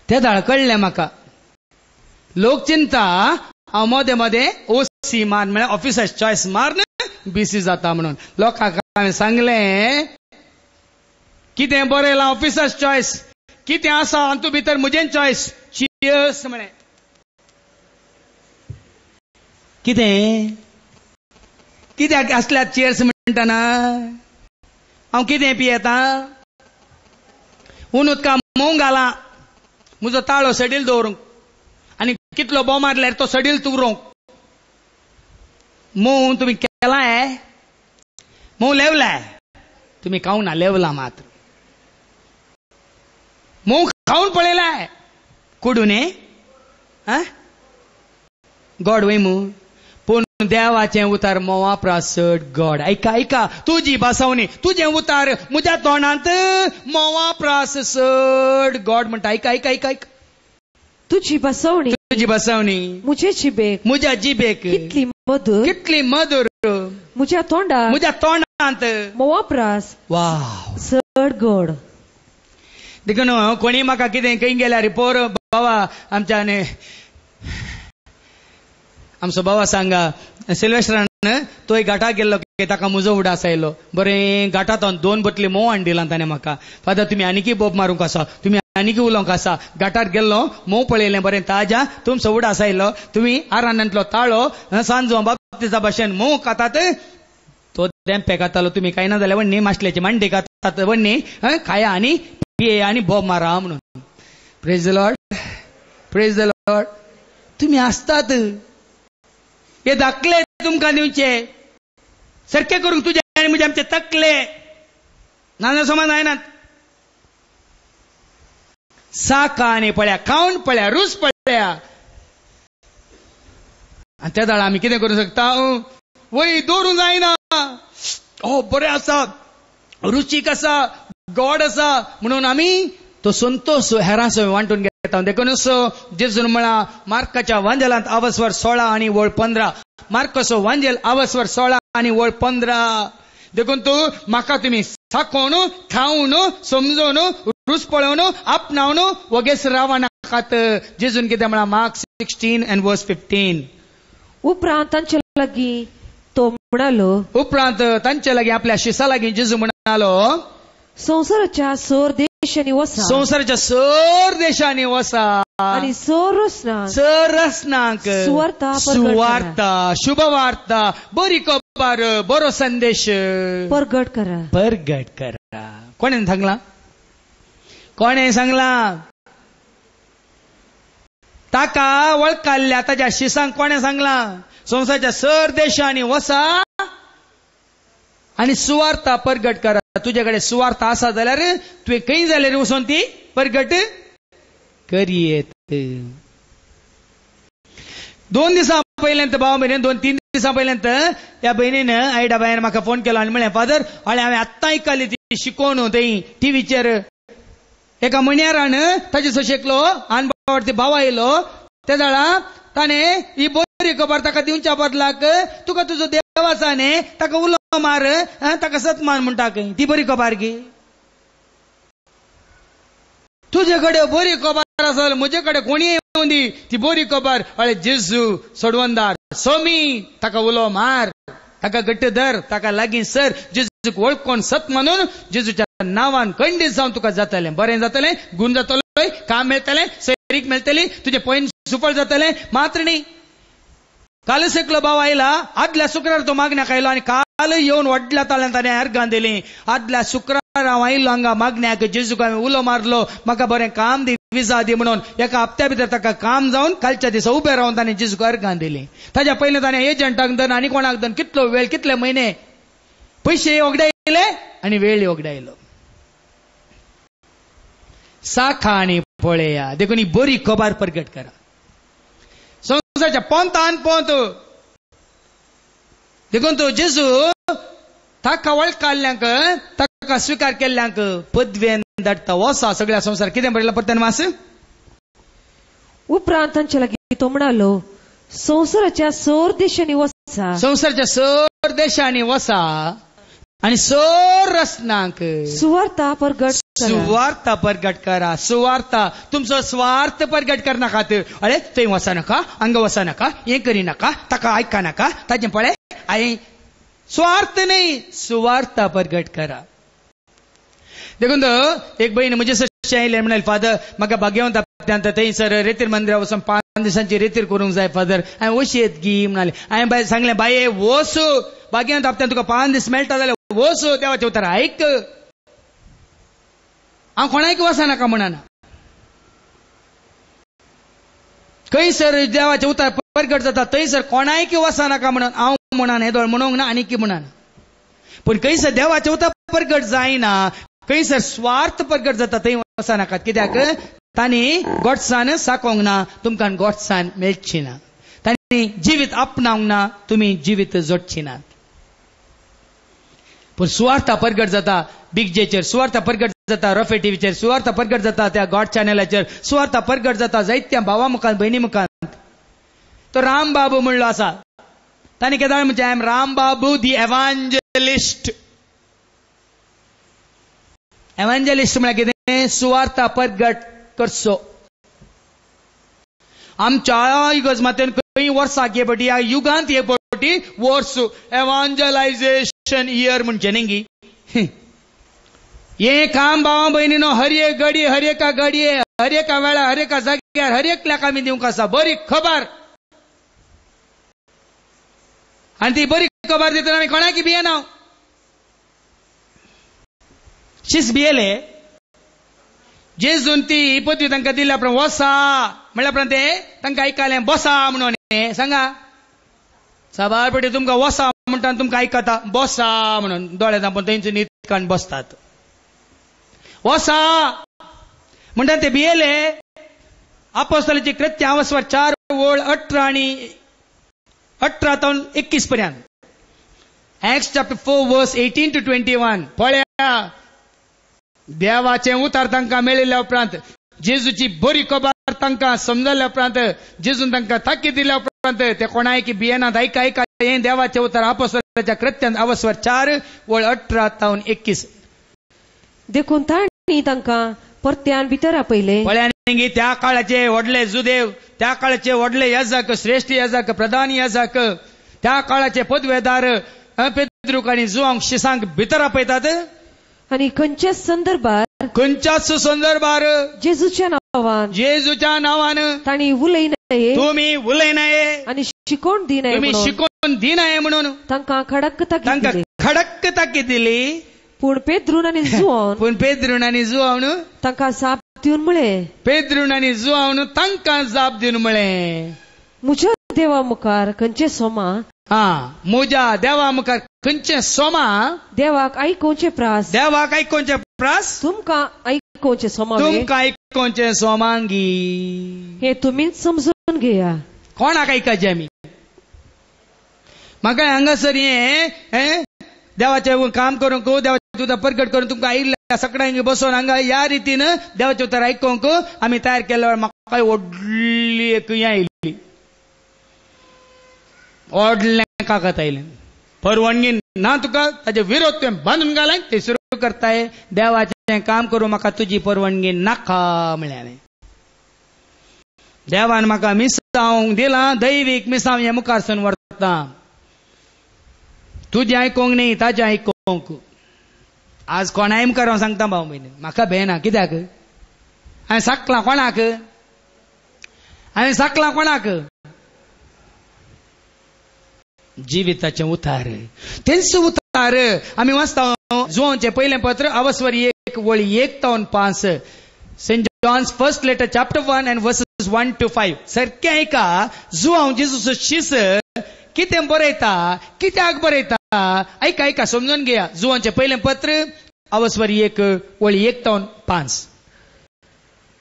ते दाळ कळ्ळें म्हाका लोक चिंता हांव मोदे ओसी मार म्हळ्यार ऑफिसर्स चॉयस मारून बिसी जाता म्हणून लोकांक हांवें सांगलें कितें बरयलां ऑफिसर्स चॉयस, कितें आसा हातू भितर म्हजें चॉयस. चियर्स म्हणे. कित्याक असल्यात चियर्स म्हणटाना हांव कितें पियेता. उदका मोव घाला, म्हजो ताळो सडील दवरूंक, आनी कितलो बोमा मारल्यार तो सडील तुरोंक. मोव तुम्ही केलाय, मोव लेवलाय, तुम्ही खाऊन ना, लेवला मात्र. मोव खाऊन पळयलाय कुडून गॉड वैमू. पूण देवाचें उतार मोवा प्रासड गॉड. ऐका तुजी बसवणी, तुझें उतार म्हज्या तोंडांत मोवा प्रासड गॉड म्हणटा. ऐका तुझी बसवणी म्हजे जिबेक, म्हज्या जिबेक कितली मधुर, म्हज्या तोंडांत मोवा प्रास वाव सड गॉड. देखून कोणी म्हाका कितें खंय गेल्यार पोर बाबा आमच्यान आमचो बाबा सांगा सिल्वेस्ट्रान तोय घाटाक गेल्लो की ताका म्हजो उडास आयलो. बरें घाटांत 2 बटली मोव हाडून दिला ताणें म्हाका. फादर तुमी आनीकी बोब मारूंक आसा, तुमी आनीकी उलोवंक आसा. घाटार गेल्लो मोव पळयलें बरें ताज्या, तुमचो उडास आयलो. तुमी आरानांतलो ताळो सांजो बाबतीजा भाशेन मोव खातात, तो देंपे खातालो. तुमी काय ना जाल्यार वण्णी माशल्याची मांडी खातात, वण्णी खाया आनी पिये आनी बोब मारा म्हणून. Praise the Lord. तुमी आसतात हे धाकले तुमकां दिवचे, सारखे करूंक तुझे आनी म्हजे आमचे तकले नाना समान जायनात. साका आनी पळया, खावन पळया, रूच पळया, आनी त्या दाळा आमी कितें करूंक शकता. वय दवरूंक जायना. बरें आसा, रुचीक आसा, गॉड आसा म्हणून आमी तो संतोष हेरांसो वांटून घेता. देखून जेजून म्हणला मार्काच्या वांजेलांत आवस्वर 16 आनी वळ 15. मार्कसो वांजेल आवस्वर 16 आनी वळ 15. देखून तू म्हाका तुमी साकोवन खावन समजोवन रूच पळोवन आपणावन वगेस रावा नाकात. जेजून कितें म्हणला मार्क 16 and verse 15. उपरांत तांचे लागीं तो म्हणालो, उपरांत तांचे लागीं आपल्या शिसा लागीं जेजू म्हणालो, संवसाराच्या सर देशांनी वसा, संवसाराच्या सर देशांनी वसा आनी सर रसनांक सुवार्ता, शुभवार्ता, बरी खबर, बरो संदेश परगट करा. कोणें सांगला? ताका वळखाल्ल्या ताच्या शिसांक कोणें सांगला? संवसाराच्या सर देशांनी वसा आनी सुवार्ता परगट करा. तुझे कडेन सुवार्ता आसा जाल्यार तुवें खंय जाल्यार वचून ती परगट करियेत. 2 दिसां पयलेंत भाव भयणीन 2-3 दिसां पयलेंत त्या भयणीन आयडा बायन म्हाका फोन केलो आनी म्हळें फादर हांवें आत्तां आयकली ती शिकोवन थंय टीव्हीचेर एका मण्यारान ताचे सशेकलो अनबावरती भाव आयलो. त्या जाळा ताणें ही बरी खबर ताका दिवच्या बदलाक तुका तुजो देव आसा न्ही ताका उलो मार, ताका सतमान म्हणटा ती बरी खबर गे. तुजे कडेन बरी खबर आसा, म्हजे कडेन कोणी येवन दी ती बरी खबर. अळे जेजू सोडवंदार सोमी ताका उलो मार, ताका गट्ट धर, ताका लागीं सर. जेजूक वळखून सत म्हणून जेजूच्या नांवान खंडीत जावन तुका जातलें, बरें जातलें, गुण जातलो, काम मेळटलें, सैरीक मेळटली, तुजे पयन सुफळ जातलें. मात्र न्ही काल सकलो भाव आयला, आदल्या शुक्रार तो मागण्याक आयलो आनी काल येवन व्हडल्या ताळ्यान ताणें अर्गां दिलीं. आदल्या शुक्रार हांव आयलो हांगा मागण्याक, जेजूक हांवें उलो मारलो, म्हाका बरें काम दी, विजा दी म्हणून. एका हप्त्या भितर ताका काम जावन कालच्या दिसा उबें रावन ताणें जेजूक अर्गां दिलीं. ताच्या पयलीं ताणें एजंटाक दन आनी कोणाक दन कितलो वेळ, कितले म्हयने पयशे वगडायले आनी वेळ वगडायलो. साखा आनी पळया. देखून ही बरी खबर परगट करा. संवसाराच्या पोंतान पोंत देखून तो जेजू ताका वळखाल्ल्यांक, ताका स्विकार केल्ल्यांक पदवेन धाडटा. वसा सगळ्या संवसार. कितें बरयलां परतन मास? उपरांत तांचे लागीं तो म्हणालो, संवसाराच्या सर देशांनी वसा, संवसाराच्या सर देशांनी वसा आनी सर रसनांक सुवार्ता परगट करा. सुवार्ता तुमचो स्वार्थ परगट करनाकात. अरे थंय वचा नाका, हांगा वचा नाका, हें करी नाका, ताका आयका नाका, ताजें पळय हांवें स्वार्थ न्ही, सुवार्ता परगट करा. देखून एक बहीण म्हणजे सश्य आयले म्हणाले फादर म्हाका भाग्यवंत आपत्यांत थंयसर रेतीर मंदिरा वचून 5 दिसांची रेतीर करूंक जाय फादर हांवें वशी येत गी म्हणाले हांवें बाय सांगलें बाये वस भाग्यवंत आपत्यान तुका 5 दीस मेळटा जाल्यार वस देवाचें उतर आयक हांव कोणाक वचनाका म्हणना खंयसर देवाचें उतर प्रगट जाता थंयसर कोणाक वचनाका म्हणून हांव म्हणन हे दोळ म्हणूंक ना आनी की म्हणन पण खंयसर देवाचें उतर प्रगट जायना खंयसर स्वार्थ प्रगट जाता थंय वचनाकात कित्याक तांणी गोडसाण साकोंक ना तुमकां गोडसाण मेळची ना तांणी जिवीत आपणावंक ना तुमी जिवीत जोडची नात पण सुवार्थ प्रगट जाता बिग जेचेर सुवार्थ प्रगट जाता रफे टीव्हीचेर सुवार्थ प्रगट जाता त्या गॉड चॅनलाचेर सुवार्थ प्रगट जाता जायत्या भावा मुखांत भयणी मुखांत तो राम बाबू म्हणलो आसा तांणी केदार म्हणजे आय एम राम बाबू दी एव्हांजलिस्ट एव्हांजलिस्ट म्हळ्यार कितें सुवार्थ प्रगट करचो आमच्या इगर्ज खंय वर्सां येपटी ह्या युगांत येपटी वर्स एव्हांजलायझेशन इयर म्हणचे न्ही हे काम भावा भयणीनो हर एक घडी हर एका घडये हर एका वेळा हर एका जाग्यार हर एकल्याक आमी दिवंक आसा बरी खबर आनी ती बरी खबर दितना आमी कोणाक भियेना शिस भियेले जेजून ती पदवी तांकां दिल्या उपरांत वसा म्हणल्या उपरांत ते तांकां आयकलें बसा म्हणून सांगा साबार पेटी तुमकां वसा म्हणटा तुमकां आयकता बसा म्हणून दोळे धांपून थंयच न्हीद काडून बसतात वसा म्हणटा ते भियेले आपोस्तलाची कृत्य 4 ओळ 18 आनी 18 तावन 21 पर्यंत एक्ट्स चॅप्टर 4 वर्स 18 to 21 पळया देवाचें उतर तांकां मेळिल्ल्या उपरांत जेजूची बरी खबर तांकां समजल्या उपरांत जेजून तांकां ताकीद दिल्या उपरांत ते कोणाक भियेनात आयका आयका हें देवाचें उतर आपोस्तलाच्या कृत्यांत 4 ओळ 18 तावन 21 देखून तांणी तांकां परत्यान भितर आपयले पळयानी त्या काळाचे व्हडले जुदेव त्या काळाचे व्हडले याजक श्रेष्ठ याजक प्रधान याजक त्या काळाचे पदवेदार पेद्रूक आनी जुआंक शिसांक भितर आपयतात आनी खंयच्याच संदर्भार जेजूच्या नांवान तांणी उलयनाये तुमी उलयनाये आनी शिकोवन दिनाये तुमी शिकोवन दिनाये म्हणून तांकां खडक ताकीद दिली पूण पेद्रून आनी जुआवन तांकां जाप दिवन म्हळें पेद्रून आनी जुआवन तांकां जाप दिवन म्हळें म्हज्या देवा मुखार खंयचे सोमा म्हज्या देवा मुखार खंयचे सोमा देवाक आयकोवचे प्रास तुमकां आयकोवचे सोमांगी हे तुमीच समजून घेया कोणाक आयकाचे आमी म्हाका हांगासर हे देवाचें काम करूंक देवाचें उतर प्रगट करून तुमकां आयिल्ल्या सगळ्यांक बसोन हांगा ह्या रितीन देवाचें उतर आयकोवंक आमी तयार केल्यार म्हाका व्हडली एक हें आयिल्ली व्हडलें काकत आयलें परवानगी ना तुका ताचे विरोध तुवें बांदून घालें ते सुरू करताय देवाचें काम करूं म्हाका तुजी परवानगी नाका म्हळ्यार देवान म्हाका मिसांवंक दिलां दैवीक मिसांव हें मुखारसून व्हरता तुजें आयकोंक न्ही ताजें आयकोंक आज कोणाय मुखार हांव सांगता भाव भयणी म्हाका भेना कित्याक हांवें साकलां कोणाक जिविताचें उतार तेंच उतार आमी वाचता जुआंचें पयलें पत्र अवस्वरी 1 वळी 1 तावन 5 Saint John's first letter chapter 1 and verses 1 to 5 सारकें आयका जुआंव जेजूचो शिस कितें बरयता कित्याक बरयता आयका समजून घेया जुआंचें पयलें पत्र अवस्वरी 1 वळी 1 तावन 5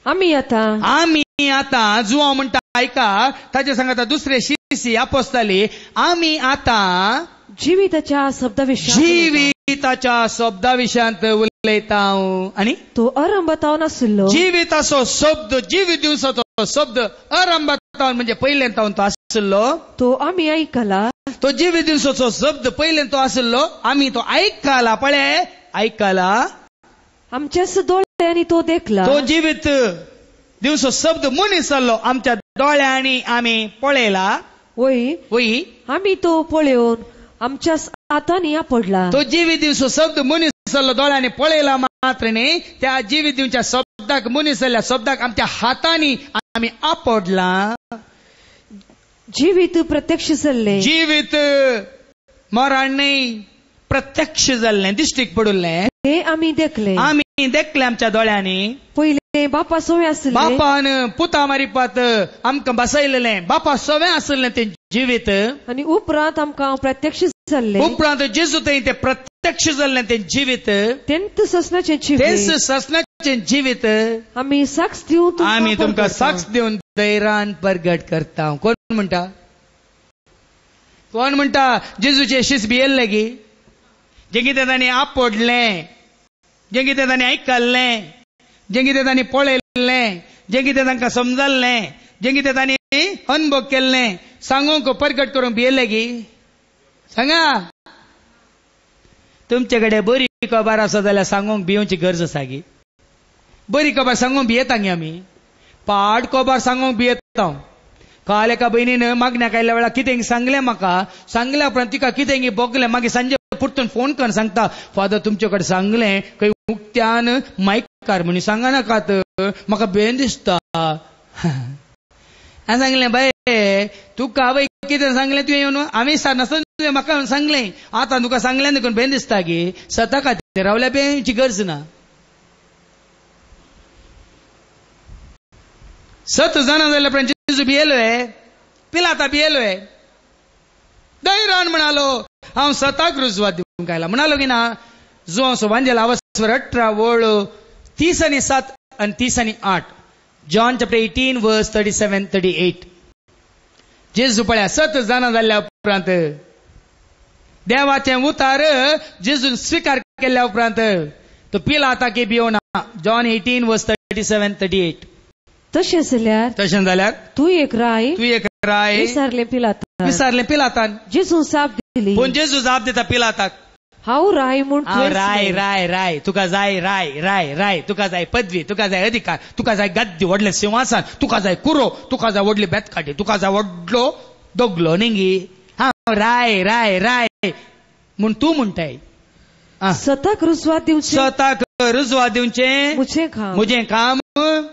आमी आतां जुआंव म्हणटा आयका ताचे सांगता दुसरे शिशी आपोस्तली आमी आतां जिविताच्या शब्दा विशयांत उलयता आनी तो अरंभतावन नाशिल्लो जिविताचो शब्द जिवीत दिवसाचो शब्द अरंभतावन म्हणजे पयलें तावन तो आशिल्लो तो आमी आयकला तो जिवीत दिवसाचो शब्द पयलें तो आशिल्लो आमी तो आयकला पळय आयकला आमच्याच दोळ्यांनी तो देखला तो जिवीत दिवसो शब्द मनीस जाल्लो आमच्या दोळ्यांनी आमी पळयला वय आमी तो पळयोवन आमच्या हातांनी आपडला तो जिवीत दिवसो शब्द मनीस मनीस दोळ्यांनी पळयला मात्र न्ही त्या जिवीत दिवच्या शब्दाक मनीस शब्दाक आमच्या हातांनी आम्ही आपडला. जिवीत प्रत्यक्ष जाल्ले, जिवीत मरण नाही प्रत्यक्ष जाल्लें दिश्टीक पडुल्लें हे आम्ही देखले. आम्ही देखले आमच्या दोळ्यांनी. पहिले बापा सोवे आसले, बापान पुता मारिपात आमकां बसयलेलें, बापा सोवें आसलें तें जिवीत. आणि उपरांत आमकां प्रत्यक्ष जाल्ले, उपरांत जेजू थंय तें प्रत्यक्ष जाल्लें तें जिवीत. तेंत ससनाचें तेच जिवीत ससनाचें जिवीत आम्ही साक्ष दिवन आम्ही तुमकां साक्ष दिवन धैर्यान परगट करता. कोण म्हणटा? कोण म्हणटा जेजूचे शिस भियेल्ले गी? जें कितें तांणी आपडलें, जें कितें तांणी आयकल्लें, जें कितें तांणी पळयल्लें, जें कितें तांकां समजल्लें, जें कितें तांणी अनुभव केल्लें सांगूंक परगट करूंक भियेल्ले गी? सांगा. तुमचे कडेन बरी खबर आसा जाल्यार सांगूंक भिवची गरज आसा गी? बरी खबर सांगूंक भियेता गे आमी? पाड खबर सांगूंक भियेता. काल एका बहिणीन मागण्याक आयल्या वेळार कितें सांगलें म्हाका, सांगल्या उपरांत तिका कितें बगलें, मागीर सांजे पुरतून फोन करून सांगता, फादर तुमचे कडेन सांगलें खंय उक्त्यान मायकार म्हणी सांगा नाकात, म्हाका भेन दिसता. हांवें सांगलें बाय तुका आवय कितें सांगलें तुवें येवन? हांवें नासतना तुवें म्हाका सांगलें, आतां तुका सांगलें देखून भेन दिसता गे? सता खातीर रावल्या भेंची गरज ना. सत जाणां जाल्या उपरांत जेजू भियेलोय, पिलाता भियेलोय, धैर्यान म्हणालो हांव सताक रुजवात दिवंक आयला म्हणालो की ना. जुआंसो वांजेल आवस्वर 18 वळ 30 आणि 7 आणि 30 आणि 8. जॉन चॅप्टर 18 वर्स 37-38. जेजू पळया सत जाणां जाल्ल्या उपरांत देवाचें उतार जेजून स्वीकार केल्ल्या उपरांत तो पिलाताक भियोना. जॉन 18 वर्स 37-38. तशें जाल्यार तू एक राय विसारलें पिलातान. विसारलें पिलातान. जेजून साप दिली. पूण जेजू जाप दिता पिलाताक, हांव राय म्हूण राय राय राय तुका जाय राय राय राय तुका जाय पदवी, तुका जाय अधिकार, तुका जाय गद्दी, व्हडलें सिंहासन, तुका जाय कुरो, तुका जाय व्हडली बेतकाटी, तुका जाय व्हडलो दोगलो न्ही. हांव राय राय राय म्हूण तूं म्हणटाय. सताक रुजवात दिवचें, सताक रुजवात दिवचें म्हजें काम.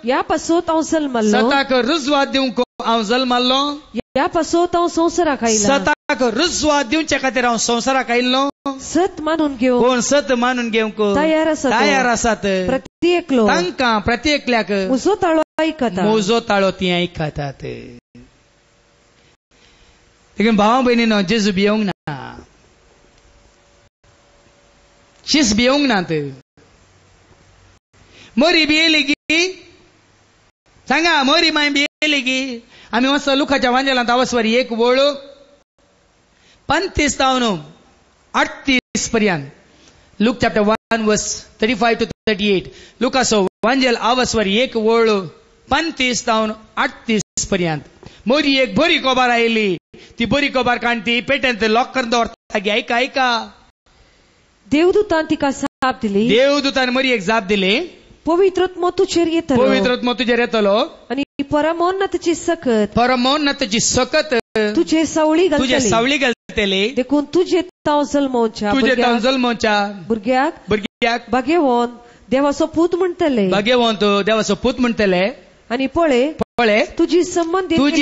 ह्या पासोत हांव जल्मल्लो, सताक रुजवात दिवंक हांव जल्मल्लो. ह्या पासोत हांव संवसाराक आयला. सताक रुजवात दिवचे खातीर हांव संवसाराक आयिल्लो. सत मानून घेवंक कोण सत मानून घेवंक तयार आसात. प्रत्येकलो तांकां प्रत्येकल्याक म्हजो ताळो आयकता, म्हजो ताळो ती आयकतात. देखून भावा भयणीनो जेजू भियोंक ना, शीस भियोंक नात. मोरी भियेली गी? सांगा मोरी माय भियेली गी? आमी वचता लुकाच्या वांजेलांत आवस्वर 1 वळ 35 तावन 38 पर्यंत. लूक चॅप्टर 1 वर्स 35-38. लुकासो वांजेल आवस्वर 1 वळ 35 तावन 38 पर्यंत. मोरी एक बरी कोबार आयली. ती बरी कोबार काणटी पेट्यान लॉक करून दवरता गे. ऐका देवदूतान तिका साप दिली. देवदूतान मोरी एक जाप दिली. पवित्रत्व तुजेर येतलो, पवित्रत्व तुजेर येतलो आणि परमोन्नतची सकत तुजे सावळी घालतले. देखून तुजे ताव जल्मोवच्या भुरग्याक भाग्यवंत देवाचो पूत म्हणटले. आणि पळे तुजी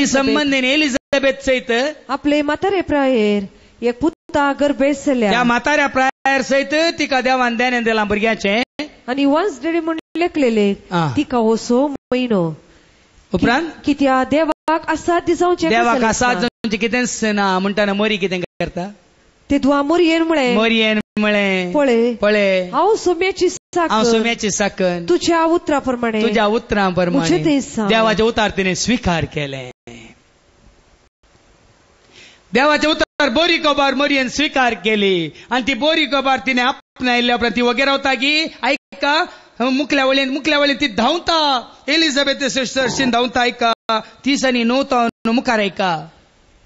संबंधीन एलिझाबेथ सहित आपले म्हातारे प्रायर एक पुता गर्भेत जाल्या. त्या म्हाताऱ्या प्रायर सहित तिका देवान देणे दिला भुरग्याचे. आणि वन्स डेडी म्हण लेखलेले तिका असो म्हयनो उपरांत कित्या देवाक आसाद जावचें. देवाक आसाद जावचें कितेंच ना म्हणटाना मोरी कितें करता? ते दुआ मोरयेन म्हळे पळे हांव सोम्याची साकन तुझ्या उतरा प्रमाणे देवाचे उतार तिने स्वीकार केले. देवाचे उतार बरी खबर मोरयेन स्वीकार केली. आणि ती बरी खबर तिने आपणायल्या उपरांत ती वगैरे रावता की ऐका मुकल्या वळीन ती धांवता. एलिझाबेथ सिस्टरशीन धांवता. ऐका 30 आणि 9 मुखार ऐका.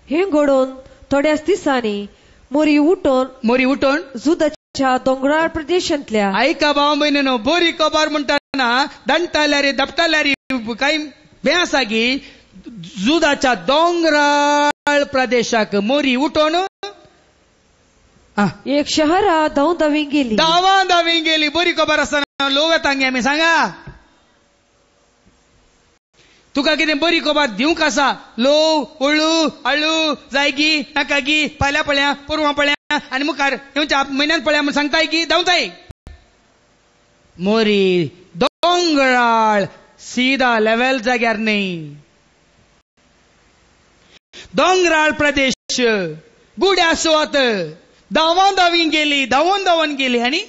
हे घडोवन थोड्याच दिसांनी मोरी उठोन जुदाच्या दोंगराळ प्रदेशांतल्या ऐका भाव बहिणीनो बरी खबर म्हणटाना दंटाल्यारी दपटाल्यारी काही बे आसा की जुदाच्या दोंगराळ प्रदेशाक मोरी उठोन एक शहर धांव धावी गेली धावी गेली. बरी खबर आसतना लोक येतांगे आमी सांगा. तुका कितें बरी खबर दिवंक आसा. लोव हळू हळू जायगी नाकागी फाल्यां पळया परवां पळया आनी मुखार येवच्या म्हयन्यान पळया म्हूण सांगताय की धांवताय. मोरी दोंगराळ सीधा लेवल जाग्यार न्ही. दोंगराळ प्रदेश गुड्या सुवात धांवून धांवी गेली धांवून गेली. आनी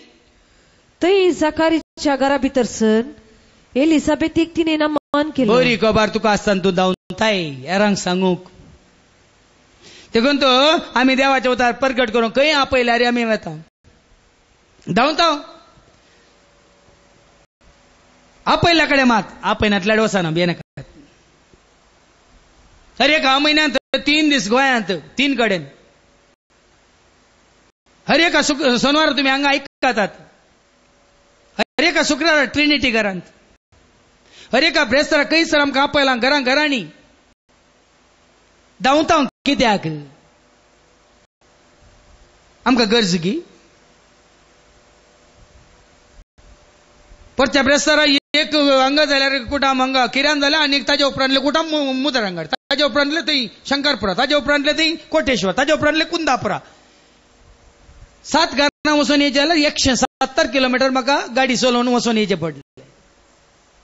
थंय जाकारीच्या घरा भितर सर एलिझाबेथीक तिने नमन केलं. बरी खबर तुका आसतना तूं धांवताय हेरांक सांगूक. देखून तो आमी देवाचे उतार प्रगट करूंक खंय आपयल्यार आमी वता धांवता. आपयल्या कडेन मात आपयनातल्यार वचना भियेनाका. अरे एका म्हयन्यांत 3 दीस गोंयांत 3 कडेन. हर एका सोनवार तुम्ही हांगा आयकतात. हर एका शुक्रार ट्रिनिटी घरांत. हर एका ब्रेस्तारा खंयसर आमकां आपयलां घरांनी धांवता. कित्याक आमकां गरज की परच्या ब्रेस्तारा एक हांगा जाल्यार कुटाम हांगा किऱ्यान जाल्या आनी ताजे उपरांतले कुटाम मुदरांगार. ताजे उपरांतले थंय शंकरपुरा. ताजे उपरांतले थंय कोटेश्वर. ताजे उपरांतले कुंदापुरा. 7 घरां वचून येवचे जाल्यार 170 किलोमीटर म्हाका गाडी चलोवन वचून येवचे पडले.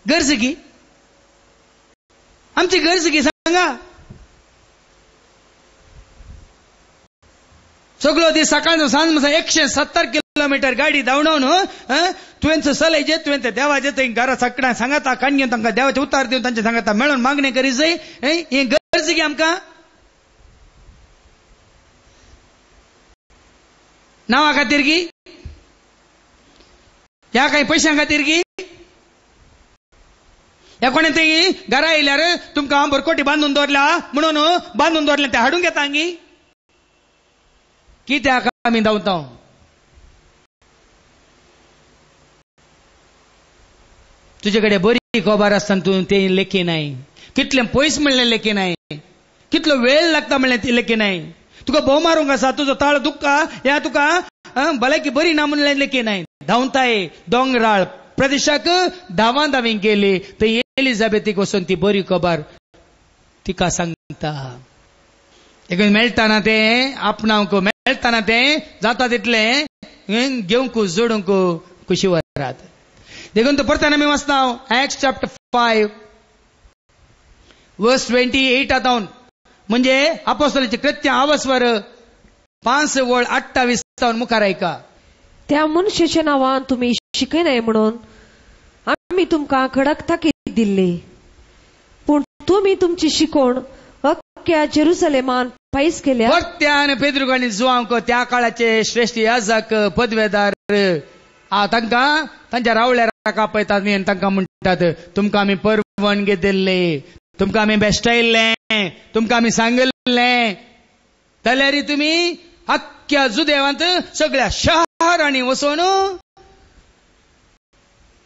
गरज की आमची गरज की सांगा. सगळो दीस सकाळ सांज 170 किलोमीटर गाडी धांवडावन तुवेंचो चलयचे तुवें देवाचे थंय घरा सगळ्यांक सांगाता काणयो तांकां देवाचे उतार दिवन तांचे सांगाता मेळून मागणी करी जाय. ही गरज की आमकां. नांवा खातीर की ह्या काही पयशां खातीर की ह्या कोणे थंय घरा येयल्यार तुमकां बरकोटी बांदून दवरल्या म्हणून बांदून दवरल्या ते हाडूंक येता गी. कित्याक आमी धांवता. तुजे कडेन बरी खबर आसतना तूं तें लेखी नाय. कितलें पयस म्हणलें लेखी नाय. कितलो वेळ लागता म्हणलें ती लेखी नाय. तुका भोव मारूंक आसा तुजो ताळ दुखता ह्या तुका भलायकी बरी ना म्हणलें लेखी नाय. धांवताय दोंगराळ प्रदेशाक धांवी गेली. थंय एलिझाबेथीक वचून ती बरी खबर तिका सांगता. देखून मेळटाना तें आपणावंक मेळटाना तें जाता तितलें घेवंक जोडूंक कुशी वरात. देखून तो परतान आमी वाचता Acts chapter 5 verse 28 आतावन म्हणजे अपोस्तलांची कृत्य 5 वळ 28 मुखार ऐका. त्या मनशाच्या नांवान तुम्ही शिकयनाय म्हणून आमी तुमकां कडक ताकीद दिल्ली. पूण तुम्ही तुमची शिकोवण अख्ख्या जेरुसलेमान पैस केल्या. परत्यान पेद्रूक आनी जुआंक त्या काळाचे श्रेष्ठ याजक पदवेदार तांकां तांच्या रावळ्याक आपयतात न्ही आनी तांकां म्हणटात तुमकां आमी परवानगी दिल्ली. तुमकां आमी बेश्टायल्लें. तुमकां आमी सांगल्लें जाल्यार तुमी अख्ख्या जुदेवांत सगळ्या शहरांनी वचून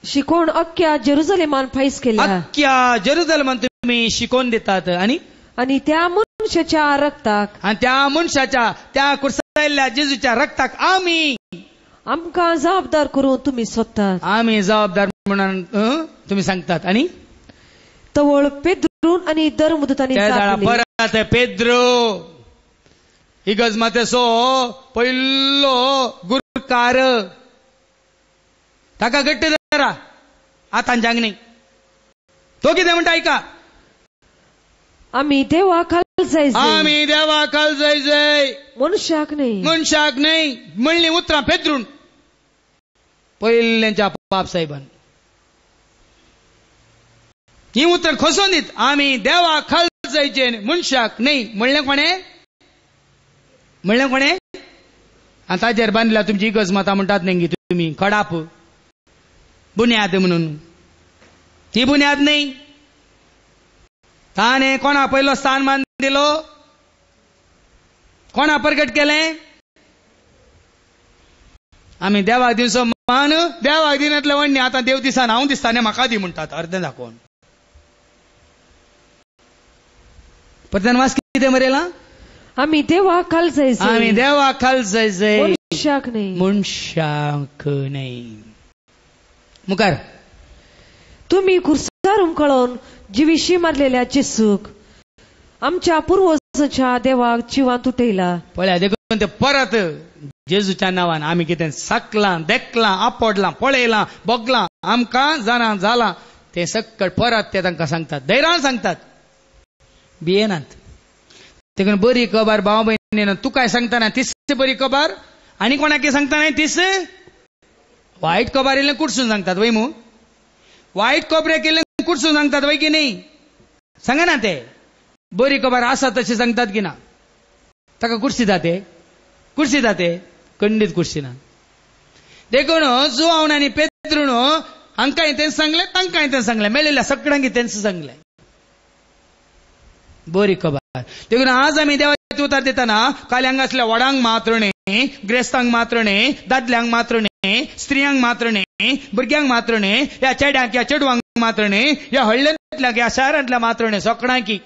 शिकोवण अख्ख्या जेरुसलेमान पैस केल्या. अख्ख्या जेरुसलेमान तुम्ही शिकोवन दितात. आणि त्या मनशाच्या रक्ताक आणि त्या मनशाच्या त्या कुर्सायल्ल्या जेजूच्या रक्ताक आमकां जबाबदार करून तुम्ही सोदतात. आमी जबाबदार म्हणून तुम्ही सांगतात. आणि तवळ पेद्रून आणि दर मुदतांनी परत पेद्रो इगज मातेसो पयलो गुरकार ताका गट्ट धरा आतां जांगनी. तो कितें म्हणटा ऐका. आमी देवाखाल जाय. आमी देवाखाल जाय मनशाक न्ही. मनशाक न्ही म्हणली उतरां पेद्रून पयल्यांच्या बाप साहेबान ही उतर खोसून दीत. आमी देवाखाल जायचे मनशाक न्ही म्हणलें कोणे आनी ताजेर बांदल्या तुमची इगज माता म्हणटात न्ही तुमी कडाप बुन्याद म्हणून. ती बुन्याद न्ही. ताणे कोणा पयलो स्थान मान दिलो. कोणा प्रगट केलें. आमी देवाक दिवचो मान देवाक दिनातले वण्णी आतां देव दिसान हांव दिसताने म्हाका दी म्हणटात अर्दें दाखोवन. परतन वास कितें मरेला. आमी देवाखाल जाय. आमी देवाखाल जाय मनशाक नाही. मनशाक नाही. मुखार तुम्ही खुर्सारून कळोन जिविशी मारलेल्याचे सुख आमच्या पूर्वजांच्या देवाक जिवांत उठयला. पळया देखून ते परत जेजूच्या नावान आमी कितें साकलां देखलां आपडलां पळयलां बगलां आमकां जाणां जालां ते सक्कळ परत ते तांकां सांगतात, धैर्यान सांगतात, भियेनात. देखून बरी खबर भाव भयणीन तुकाय सांगतना तीस बरी खबर आनी कोणाकय सांगतना तीस वायट खबर येयलें कुडसून सांगतात वय मू. वायट खबरे केले कुडसून सांगतात वय की न्ही. सांगना ते बरी खबर आसा तशी सांगतात की ना. ताका कुडसी जाते कुडसी जाते खंडीत कुडसी ना. देखून जुआवन आनी पेद्रून हांकांय तेंच सांगलें तांकांय तेंच सांगलें मेळिल्ल्या सगळ्यांक तेंच सांगलें बरी खबर. देखून आज आमी देवाचे उतर दितना काल्यांक असल्या वडांक मात्र न्ही, ग्रेस्तांक मात्र न्ही, दादल्यांक मात्र न्ही, स्त्रियांक मात्र न्ही, भुरग्यांक मात्र न्ही, या चेड्यांक या चेडवांक मात्र न्ही, या हळ्ळ्यांतल्या या शारांतल्या मात्र न्ही, सगळ्यांकी.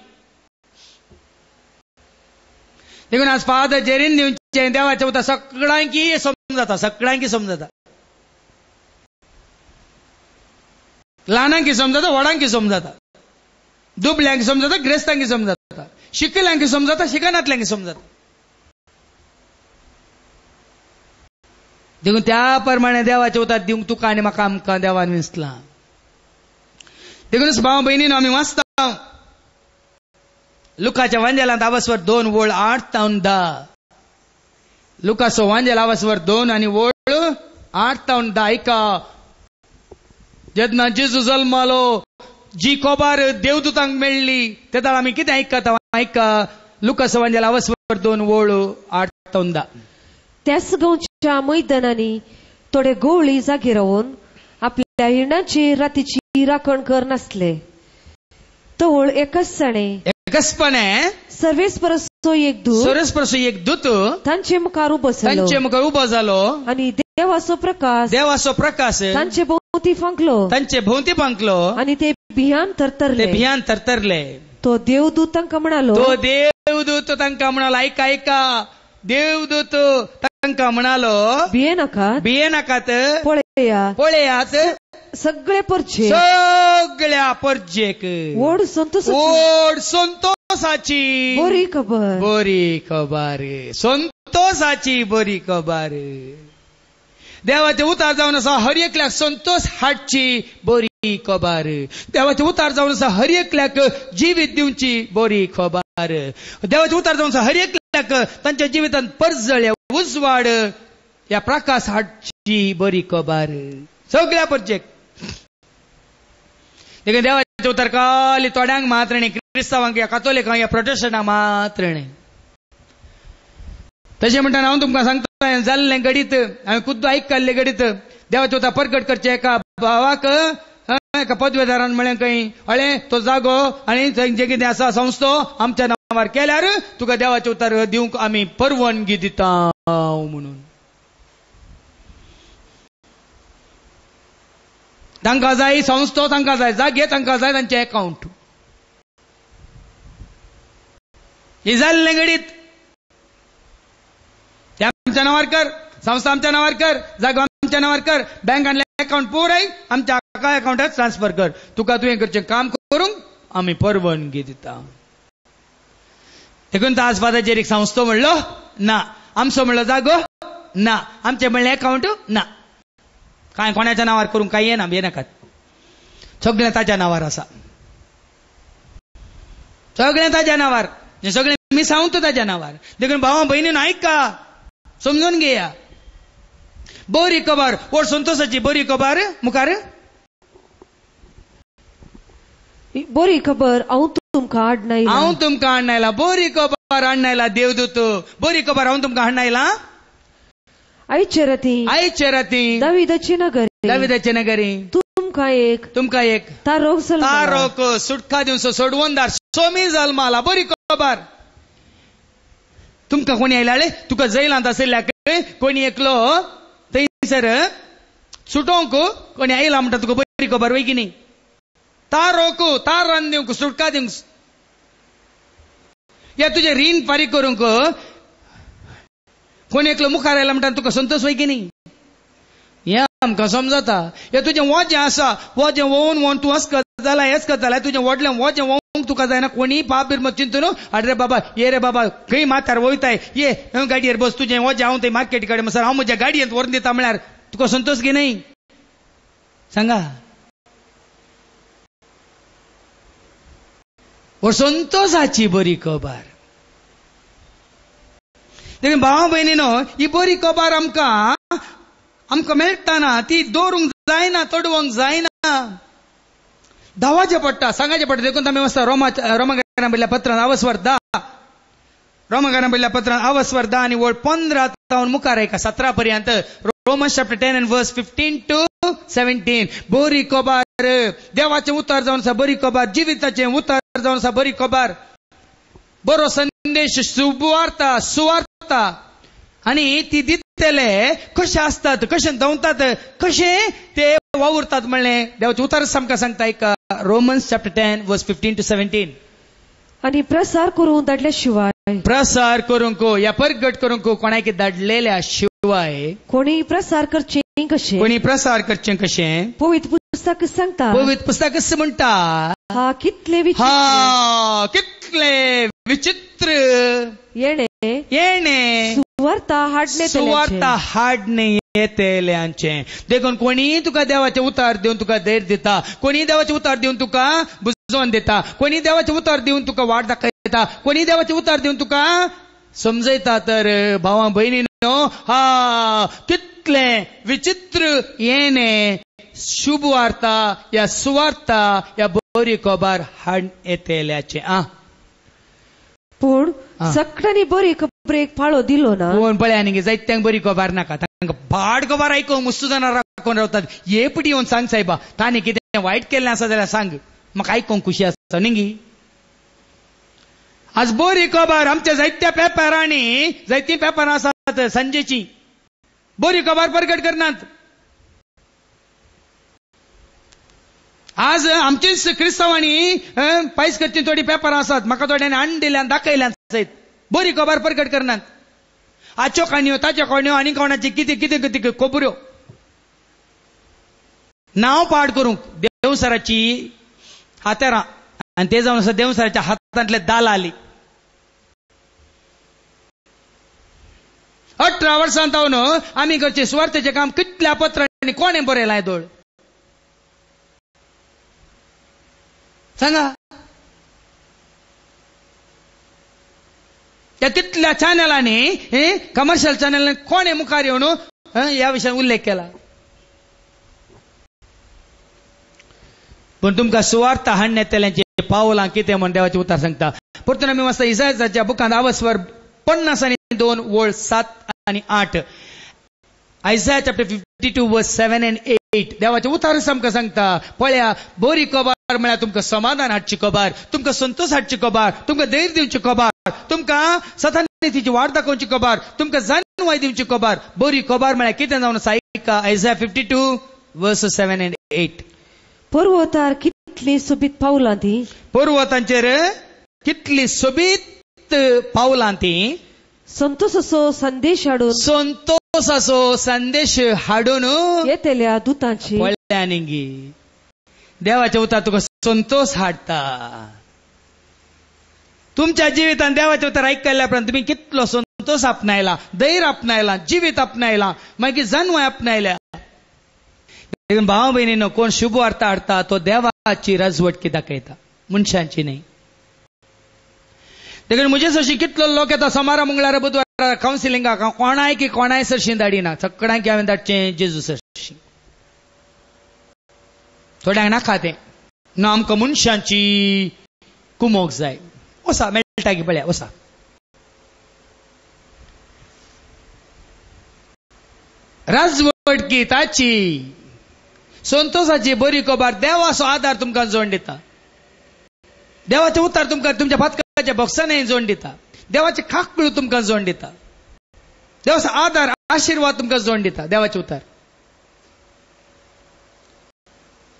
देखून आज पाद जेरीन दिवचे देवाचे उतर सगळ्यांकी समजता, सगळ्यांकी समजता. ल्हानांकी समजता, व्हडांकी समजता, दुबल्यांकी समजता, ग्रेस्तांकी समजता, शिकल्यांकी समजता, शिकनातल्यांकी समजता. देखून त्या प्रमाणे देवाचे उतर दिवंक तुका आनी म्हाका आमकां देवान विंचलां. देखून भाव भयणीन आमी वाचता लुकाच्या वांजेलांत आवसवर 2 वळ 8 ते 10. लुकाचो वांजेल आवसवर 2 आनी वळ 8 ते 10. ऐका, जेन्ना जेजू जल्मालो जी खबर देवदूतांक मेळ्ळी तेदा आमी कितें आयकता. ऐका लुकाचो वांजेल आवसवर 2 वळ 8 ते 10. त्याच गांवच्या मैदानांनी थोडे गवळी जागी रावून आपल्या हिणाची रातीची राखण करनासले. तवळ एकचपणे सर्वेस्परसो एक दूत तांचे मुखार उबो जालो आनी देवाचो प्रकाश तांचे भोवती फांकलो आनी ते भियान तरतरले. तो देवदूत तांकां म्हणालो, ऐका देवदूत तांकां म्हणालो, भिये नाकात, पळयात सगळ्या परजेक ओड संतोषाची बरी खबर संतोषाची बरी खबर. देवाचे उतार जावन आसा हर एकल्याक संतोष हाडची बरी खबर. देवाचे उतार जावन आसा हर एकल्याक जिवीत दिवची बरी खबर. देवाचे उतार जावन आसा हर एकल्याक तांच्या जिवितांत परजळ उजवाड या प्रकाश हाडची बरी खबर सगळ्या परजेक. देखून देवाचे उतर खाली थोड्यांक मात्र न्ही, क्रिस्तावांक या कातोलिकांक या प्रोटेस्टंटांक मात्र न्ही. तशें म्हणटाना हांव तुमकां सांगता जाल्लें घडीत हांवें खुद्द आयकल्लें घडीत देवाचे उतर प्रकट करचे एका भावाक एका पदवेदारान म्हळें खंय अळे तो जागो आनी थंय जें कितें आसा संस्थो आमच्या नांवार केल्यार तुका देवाचे उतर दिवंक आमी परवानगी दिता म्हणून. तांकां जाय संस्थो, तांकां जाय जागे, तांकां जाय तांचे अकाउंट. हे जाल्लें घडीत आमच्या नांवार कर, संस्था आमच्या नांवार कर, जागो आमच्या नांवार कर, बँकांतले अकाउंट पुराय आमच्या अकाउंटात ट्रान्सफर कर, तुका तुवें करचें काम करूंक आमी परवानगी दिता. देखून आज फादर एक संस्थो म्हणलो ना, आमचो म्हणलो जागो ना, आमचें म्हणलें अकाउंट ना, काय कोणाच्या नांवार करूंक काय येना नाकात, सगळें ताच्या नांवार आसा, सगळें ताच्या नांवार, सगळें मिसांवत ताच्या नांवार. देखून भावा भयणीन ऐका, समजून घेया बरी खबर ओड संतोषाची बरी खबर मुखार. बरी खबर हांव तुमकां हाडनायला बरी खबर हाडनायला देवदूत, बरी खबर हांव तुमकां हाडनायला आयचे राती दाविदाचे नगरी तुमकां एक तारोक सुटका दिवचो सोडवंदार सोमी जल्माला बरी खबर. तुमकां कोणी आयलाळे तुका जैलांत आसल्याक कोणी एकलो थंयसर सुटोवंक कोणी आयला म्हणटा तुका बरी खबर वय की न्ही. तार रान दिवंक सुटका दिवंक या तुझे रीण फारीक करूंक कोण एकलो मुखार आयला म्हणटा तुका संतोष वय की न्ही हे आमकां समजता हे तुजें वजें आसा वजें वोवन वोवन तूं हेच करताले तुजें व्हडलें वजें वोवंक तुका जायना कोणी पाप बिर चिंतून अरे बाबा ये रे बाबा खंय माथ्यार वयताय ये गाडयेर बस तुजें वजें हांव थंय मार्केटी कडेन सर हांव म्हज्या गाडयेंत व्हरून दिता म्हळ्यार तुका संतोष की न्ही सांगा वो संतोषाची बरी खबर देखीन भावा भयणीनो ही बरी खबर आमकां मेळटाना ती दवरूंक जायना तोडवंक जायना धांवाचें पडटा सांगाचें पडटा देखून आमी वचता रोमाकारां बरयल्ल्या पत्रांत आवस्वर 10 रोमाकारां बरयल्ल्या पत्रांत आवस्वर 10 आनी वळ 15 तावन मुखार ऐका 17 पर्यंत Romans chapter 10 and verse 15 to 17 बरी खबर देवाचें उतार जावन आसा बरी खबर जिविताचें उतार जावन आसा बरी खबर बरो संदेश सुवार्ता आणि ती दितले कशे असतात कशे दवतात कशे ते वावुरतात म्हणले देवाचें उतार आमकां सांगता ऐका रोमन्स चॅप्टर 10 verse 15 to 17 आणि प्रसार करून धाडल्या शिवाय प्रसार करूंक या परगट करूंक कोणाक धाडलेल्या शिवाय कोणी प्रसार करचें कशें कोणी प्रसार करचें कशें पवित्र पुस्तक सांगता पवित्र पुस्तक म्हणटा हा कितले विचित्र येणे सुवार्ता हाडणे येतेल्यांचे देखून कोणी तुका देवाचे उतार दिवन तुका धैर्य दिता कोणी देवाचे उतार दिवन तुका बुजवण दिता कोणी देवाचे उतार दिवन तुका वाट दाखयता कोणी देवाचे उतार दिवन तुका समजयता तर भावा भयणीनो हा कितले विचित्र येणे शुभ वार्ता या सुवार्ता या बरी खबर हाड येतेल्याचे पूण सगळ्यांनी बरी खबरेक फाळो दिलो ना कोण पळय आनी जायत्यांक बरी खबर नाका तांकां भाड खबर आयकूंक मुस्तू जाणां राखून रावतात हे पटी येवन सांग सायबा तांणी कितें वायट केल्लें आसा जाल्यार सांग म्हाका आयकूंक खुशी आसता न्ही आज बरी खबर आमच्या जायत्या पेपरांनी जायतीं पेपरां आसात संजेची बरी खबर प्रगट करनात आज आमचीच क्रिस्तांवांनी पायस करची थोडी पेपरां आसात म्हाका थोड्यांनी हाडून दिल्यान दाखयल्यान सयत बरी खबर प्रगट करनात आजच्यो काणयो ताच्यो काणयो आनी कोणाची कितें कितें कितें खबऱ्यो नांव पाड करूंक देवसराची हातेरां आनी ते जावन आसा देवसराच्या हातांतले दालाली 18 वर्सां जावन आमी करचे सुवार्थेचें काम कितल्या पत्रांनी कोणें बरयलां दोळ सांगा त्या कितल्या चॅनलांनी कमर्शियल चॅनलांनी कोणें मुखार येवन ह्या विशयान उल्लेख केला पण तुमकां सुवार्ता हाडून येतल्यांचे पावलां कितें म्हण देवाचें उतार सांगता परतून आमी वाचता इसायाच्या बुकांत आवस्वर 52 वळ 7 आनी 8 आयसाया चॅप्टर 52 verse 7 and 8 देवाचें उतार आमकां सांगता पळया बरी खबर म्हळ्यार तुमकां समाधान हाडची खबर तुमकां संतोष हाडची खबर तुमकां धैर्य दिवची खबर तुमकां सतानितीची वाट दाखोवची खबर तुमकां जाणवाय दिवची खबर बरी खबर म्हळ्यार कितें जावन आसा आयका आयसाया 52 verse 7 and 8 पर्वतार कितली सोबीत पावलां ती पर्वतांचेर कितली सोबीत पावलां ती संतोषाचो संदेश हाडून येतेल्या दुतांची पळयानी देवाच्या उतार तुका संतोष हाडटा तुमच्या जिवितांत देवाचे उतार आयकल्ल्या उपरांत तुमी कितलो संतोष आपणायला धैर्य आपणायला जिवीत आपणायला मागीर जन्मय आपणायल्या भावा भयणीनो कोण शुभ वार्ता हाडता तो देवाची राजवटकी दाखयता मनशांची न्ही देखून म्हजेच अशी कितलो लोक येता सोमारा मंगळारा बुधवारा कावन्सिलिंगाक कोणाय सरशी धाडिना सगळ्यांक हांवें धाडचें जेजू सरशी थोड्यांक नाका तें ना आमकां मनशांची कुमोक जाय वसा मेळटा की पळया वसा राजवटकी ताची संतोषाची बरी खबर देवाचो आधार तुमकां जोड दिता देवाचें उतार तुमकां तुमच्या फातकाच्या बॉक्सांनी जोड दिता देवाचे खाकळू तुमकां जोड दिता देवाचो आधार आशिर्वाद तुमकां जोड दिता देवाचें उतार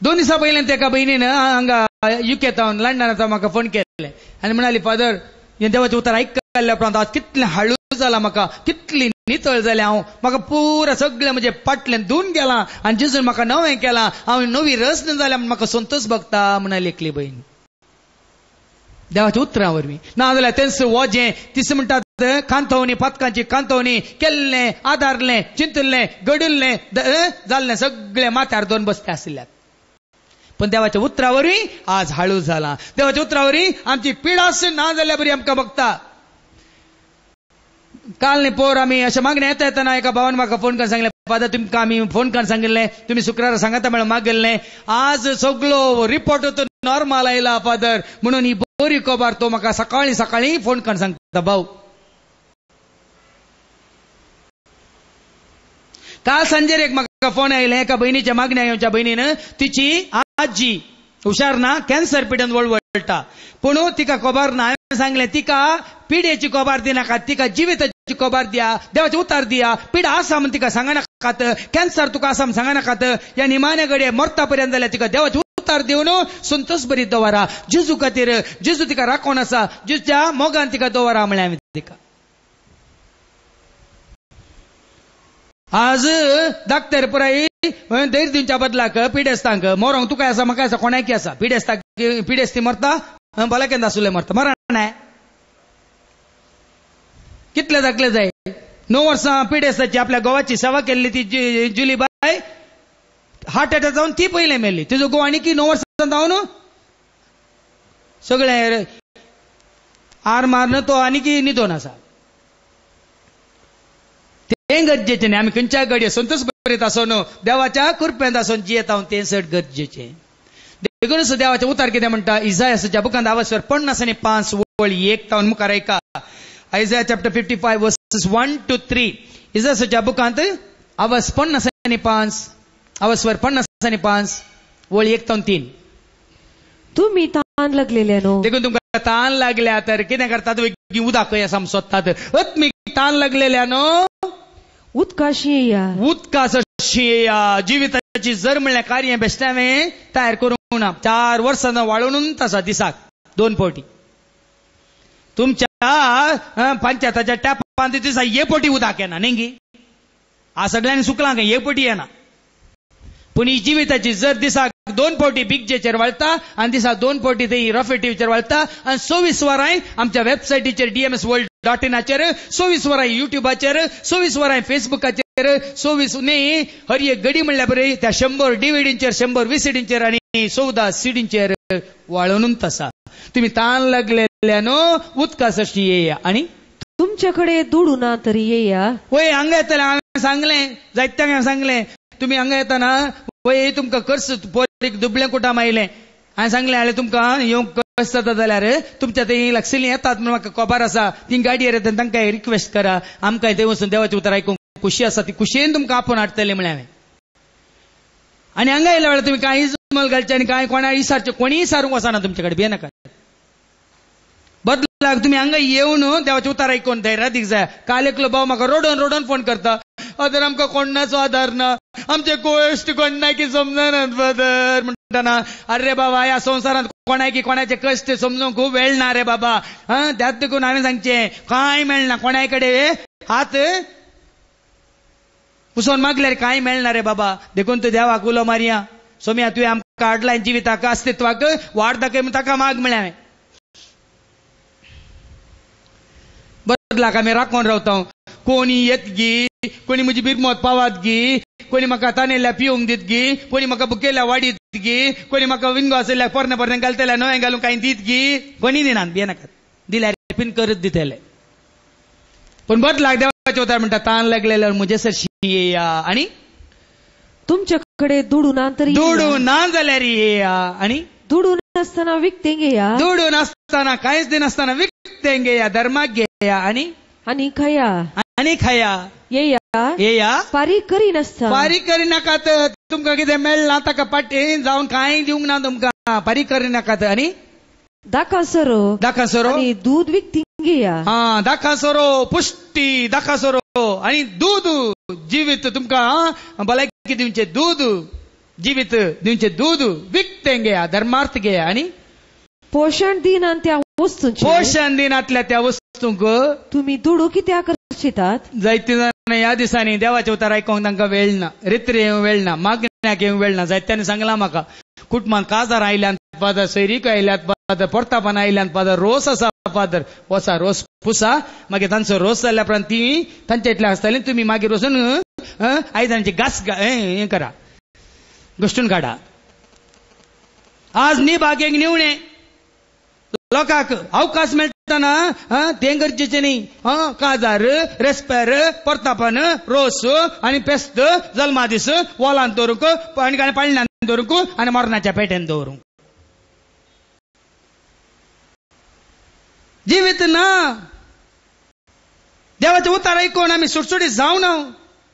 2 दिसां पयलें तेका भयणीन हांगा युकेतावन लंडनांत म्हाका फोन केल्ले आनी म्हणाली फादर हें देवाचें उतार आयकल्ल्या उपरांत आज कितलें हाळू जाला म्हाका कितली नितळ जालें हांव म्हाका पुरा सगळें म्हणजे पाटलें धुवन गेलां आनी जिजून म्हाका नवें केलां हांव नवी रचना जाल्या म्हण म्हाका संतोश भोगता म्हणून लेखली बहीण देवाच्या उतरां वरवीं नाजाल्यार तेंच वजें तिस म्हणटात कांतवणी पथकांची कांतवणी केल्लें आदारलें चिंतल्लें घडिल्लें जाल्लें सगळें माथ्यार दोन बसते आसल्यात पण देवाच्या उतरां वरवीं आज हाळू जाला देवाच्या उतरां वरवीं आमची पिडास ना जाल्यार बरी आमकां बघता काल न्ही पोर आमी अशें मागणें येता येतना एका भावान म्हाका फोन करून सांगलें फादर तुमकां आमी फोन करून सांगिल्लें तुमी शुक्रारा सांगाता म्हणून मागिल्लें आज सगळो रिपोर्ट नॉर्मल आयला फादर म्हणून ही बरी खबर तो म्हाका सकाळी सकाळी फोन करून सांगता भाऊ काल सांजेर एक म्हाका फोन आयले एका बहिणीच्या मागण्या येवच्या बहिणीन तिची आजी हुशार ना कॅन्सर पिडेन वळवळटा पूण तिका खबर ना हांवें सांगलें तिका पिडेची खबर दिनाकात तिका जिविताची खबर दिया देवाचे उतार दिया पिडा आसा म्हण तिका सांगनाकात कॅन्सर तुका आसा म्हण सांगनाकात या निमाणे घडये मरता पर्यंत जाल्यार तिका देवाचे उतार दिवन संतोष बरी दवरा जेजू खातीर जेजू तिका राखोन आसा जेजूच्या मोगान तिका दवरा म्हळें हांवें तिका आज धाकटेर पुराय धैर्य दिवच्या बदलाक पिडेस्तांक मोरोंक तुका आसा म्हाका आसा कोणाकी आसा पिडेस्ताक पिडेस्ती मरता भलाकेंद आसुले मरता मरण कितले धाकले जाय 9 वर्सां पिडेस्ताची आपल्या गोवाची सेवा केल्ली ती जुलीबाई हार्ट अटॅक जावन ती पयले मेल्ली तिजो घोव आनी 9 वर्सां जावन सगळे आर मारन तो आनी निधोन आसा ते गरजेचे न्ही आमी खंयच्याय घडये संतोष बरयत आसोन देवाच्या कृपेंत आसोन जियेत हांव तें चड गरजेचें देखूनच देवाचे उतार कितें म्हणटा इसायासाच्या बुकांत आवाजवर 50 वळी 1 तावन मुखार ऐका Isaiah chapter 55 verses 1 to 3 इसायासाच्या बुकांत आवाज 50 आवाजवर 50 वळी 1 तावन 3 तुम्ही ताण लागलेले नो देखून तुमकां ताण लागल्या तर कितें करतात उदक आसा सोदतात मी ताण लागलेल्या नो उदकाशी येया जिविताची जर म्हणल्यार कार्य बेश्टें हांवें तयार करूंक ना 4 वर्सां वाळून आसा दिसाक 2 फावटी तुमच्या पंचायताच्या टॅपांत दिसा हे पोटी उदक येना न्ही आ सगळ्यांनी सुकलां हे पोटी येना पूण ही जिविताची जर दिसाक 2 फावटी बिगजेचेर वळता आनी दिसाक 2 फावटी ते रफे टीव्हीचेर वळता आनी 24 वरां आमच्या वेबसायटीचेर dmsworld.in 24 वरां युट्यूबाचेर 24 वरां फेसबुकाचेर 24 न्ही हर एक घडी म्हणल्यार बरे त्या 100 डीव्हीडींचेर 100 VCDंचेर आनी 14 सीडींचेर वाळूनच आसा तुम्ही ताण लागलेल्या नो उदकाशी येया आनी तुमच्याकडे दुडू ना तरी येया वय हांगा येतलें हांवें सांगलें जायत्यांक हांवें सांगलें तुम्ही हांगा येतना वय तुमकां कर्स पोरीक दुबळें कुटाम आयलें हांवें सांगलें हाल्यार तुमकां येवंक कस जाता जाल्यार तुमच्या थंय लागसिल्लीं येतात म्हूण म्हाका खबर आसा ती गाडयेर येता तांकां रिक्वेस्ट करा आमकां थंय वचून देवाचें उतर आयकूंक खुशी आसा ती खुशयेन तुमकां आपोवन हाडटलें म्हळें हांवें आनी हांगा येयल्या वेळार तुमी कांय इजमल घालचे आनी कांय कोणा इसारचे कोणीय सारूंक वचना तुमचे कडेन भियेनाका बदलाक तुम्ही हांगा येवन देवाचें उतार आयकून धैर्य दीक जाय काल एकलो भाव म्हाका रोडोन फोन करता फादर आमकां कोणाचो आदार ना आमचे कश्ट कोणाकी समजनात फादर म्हणटना अरे बाबा ह्या संवसारांत कोणाकी कोणाचे कश्ट समजूंक खूब वेळ ना रे बाबा त्यात देखून हांवें सांगचें कांय मेळना कोणाय कडेन हात पुसोन मागल्यार कांय मेळना रे बाबा देखून तूं देवाक उलो मारया सोम्या तुवें आमकां हाडलां जिविताक अस्तित्वाक वाड दाखय म्हूण ताका माग म्हळें हांवें बदलाक आमी राखोन रावता कोणी येत गी कोणी म्हजी बिरमोत पावात गी कोणी म्हाका तानेल्या पिवंक दीत गी कोणी म्हाका बुकेल्या वाडीत गी कोणी म्हाका विंगो आसल्या पोरणे घालतल्या नवें घालूंक कांय दीत गी कोणी दिनात भियेनाकात दिल्यार पिन करत दितले पण बदलाक देवाचें उतार म्हणटा ताण लागलेल्यावर म्हजे सरशी येया आनी तुमच्याकडे दुडू ना तरी दुडू ना जाल्यार येया आनी दुडू नासतना विकतेंग येया दुडू नासतना कांयच दिनासतना विकतेंग येया धर्माक घेया आनी खाया येया फारीक करिनासतना फारीक करिनाकात तुमकां कितें मेळ्ळां ताका पाटी जावन कांय दिवंक ना तुमकां फारीक करिनाकात आनी दाखासरो आनी दूध विकतेंग येया दाखासरो पुष्टी दाखासरो आनी दूध जिवीत तुमकां भलायकी दिवचें दूध जिवीत दिवचें दूध विकतें घेया धर्मार्थ घेया आनी पोषण दिनात त्या वस्तूंचे पोषण दिनातल्या त्या वस्तूंक तुम्ही दुडू कित्याक चितात जायते जाण ह्या दिसांनी देवाचे उतार आयकोंक तांकां वेळ ना, रित्री येवंक वेळ ना, मागण्याक येवंक वेळ ना. जायत्यांनी सांगलां म्हाका कुटुंबान काजार आयल्यान फादर, सोयरीक आयल्यात फादर, पोर्तापान आयल्यान फादर, रोस आसा फादर, वचा रोस पुसा, मागीर तांचो रोस जाल्या उपरांत ती तांचे इतले आसताली, तुमी मागीर वचून आयदांची घास हें करा, घश्टून काडा. आज न्ही बागेक निवणे लोकांक अवकाश मेळटना तें गरजेचें न्ही. काजार, रेस्पेर, पोर्तापान, रोस आनी पेस्त जल्मा दीस वॉलांत दवरूंक आनी पाळण्यान दवरूंक आनी मरणाच्या पेट्यान दवरूंक. जिवीत ना. देवाचे उतार आयकून आमी सुटसुटीत जावं ना.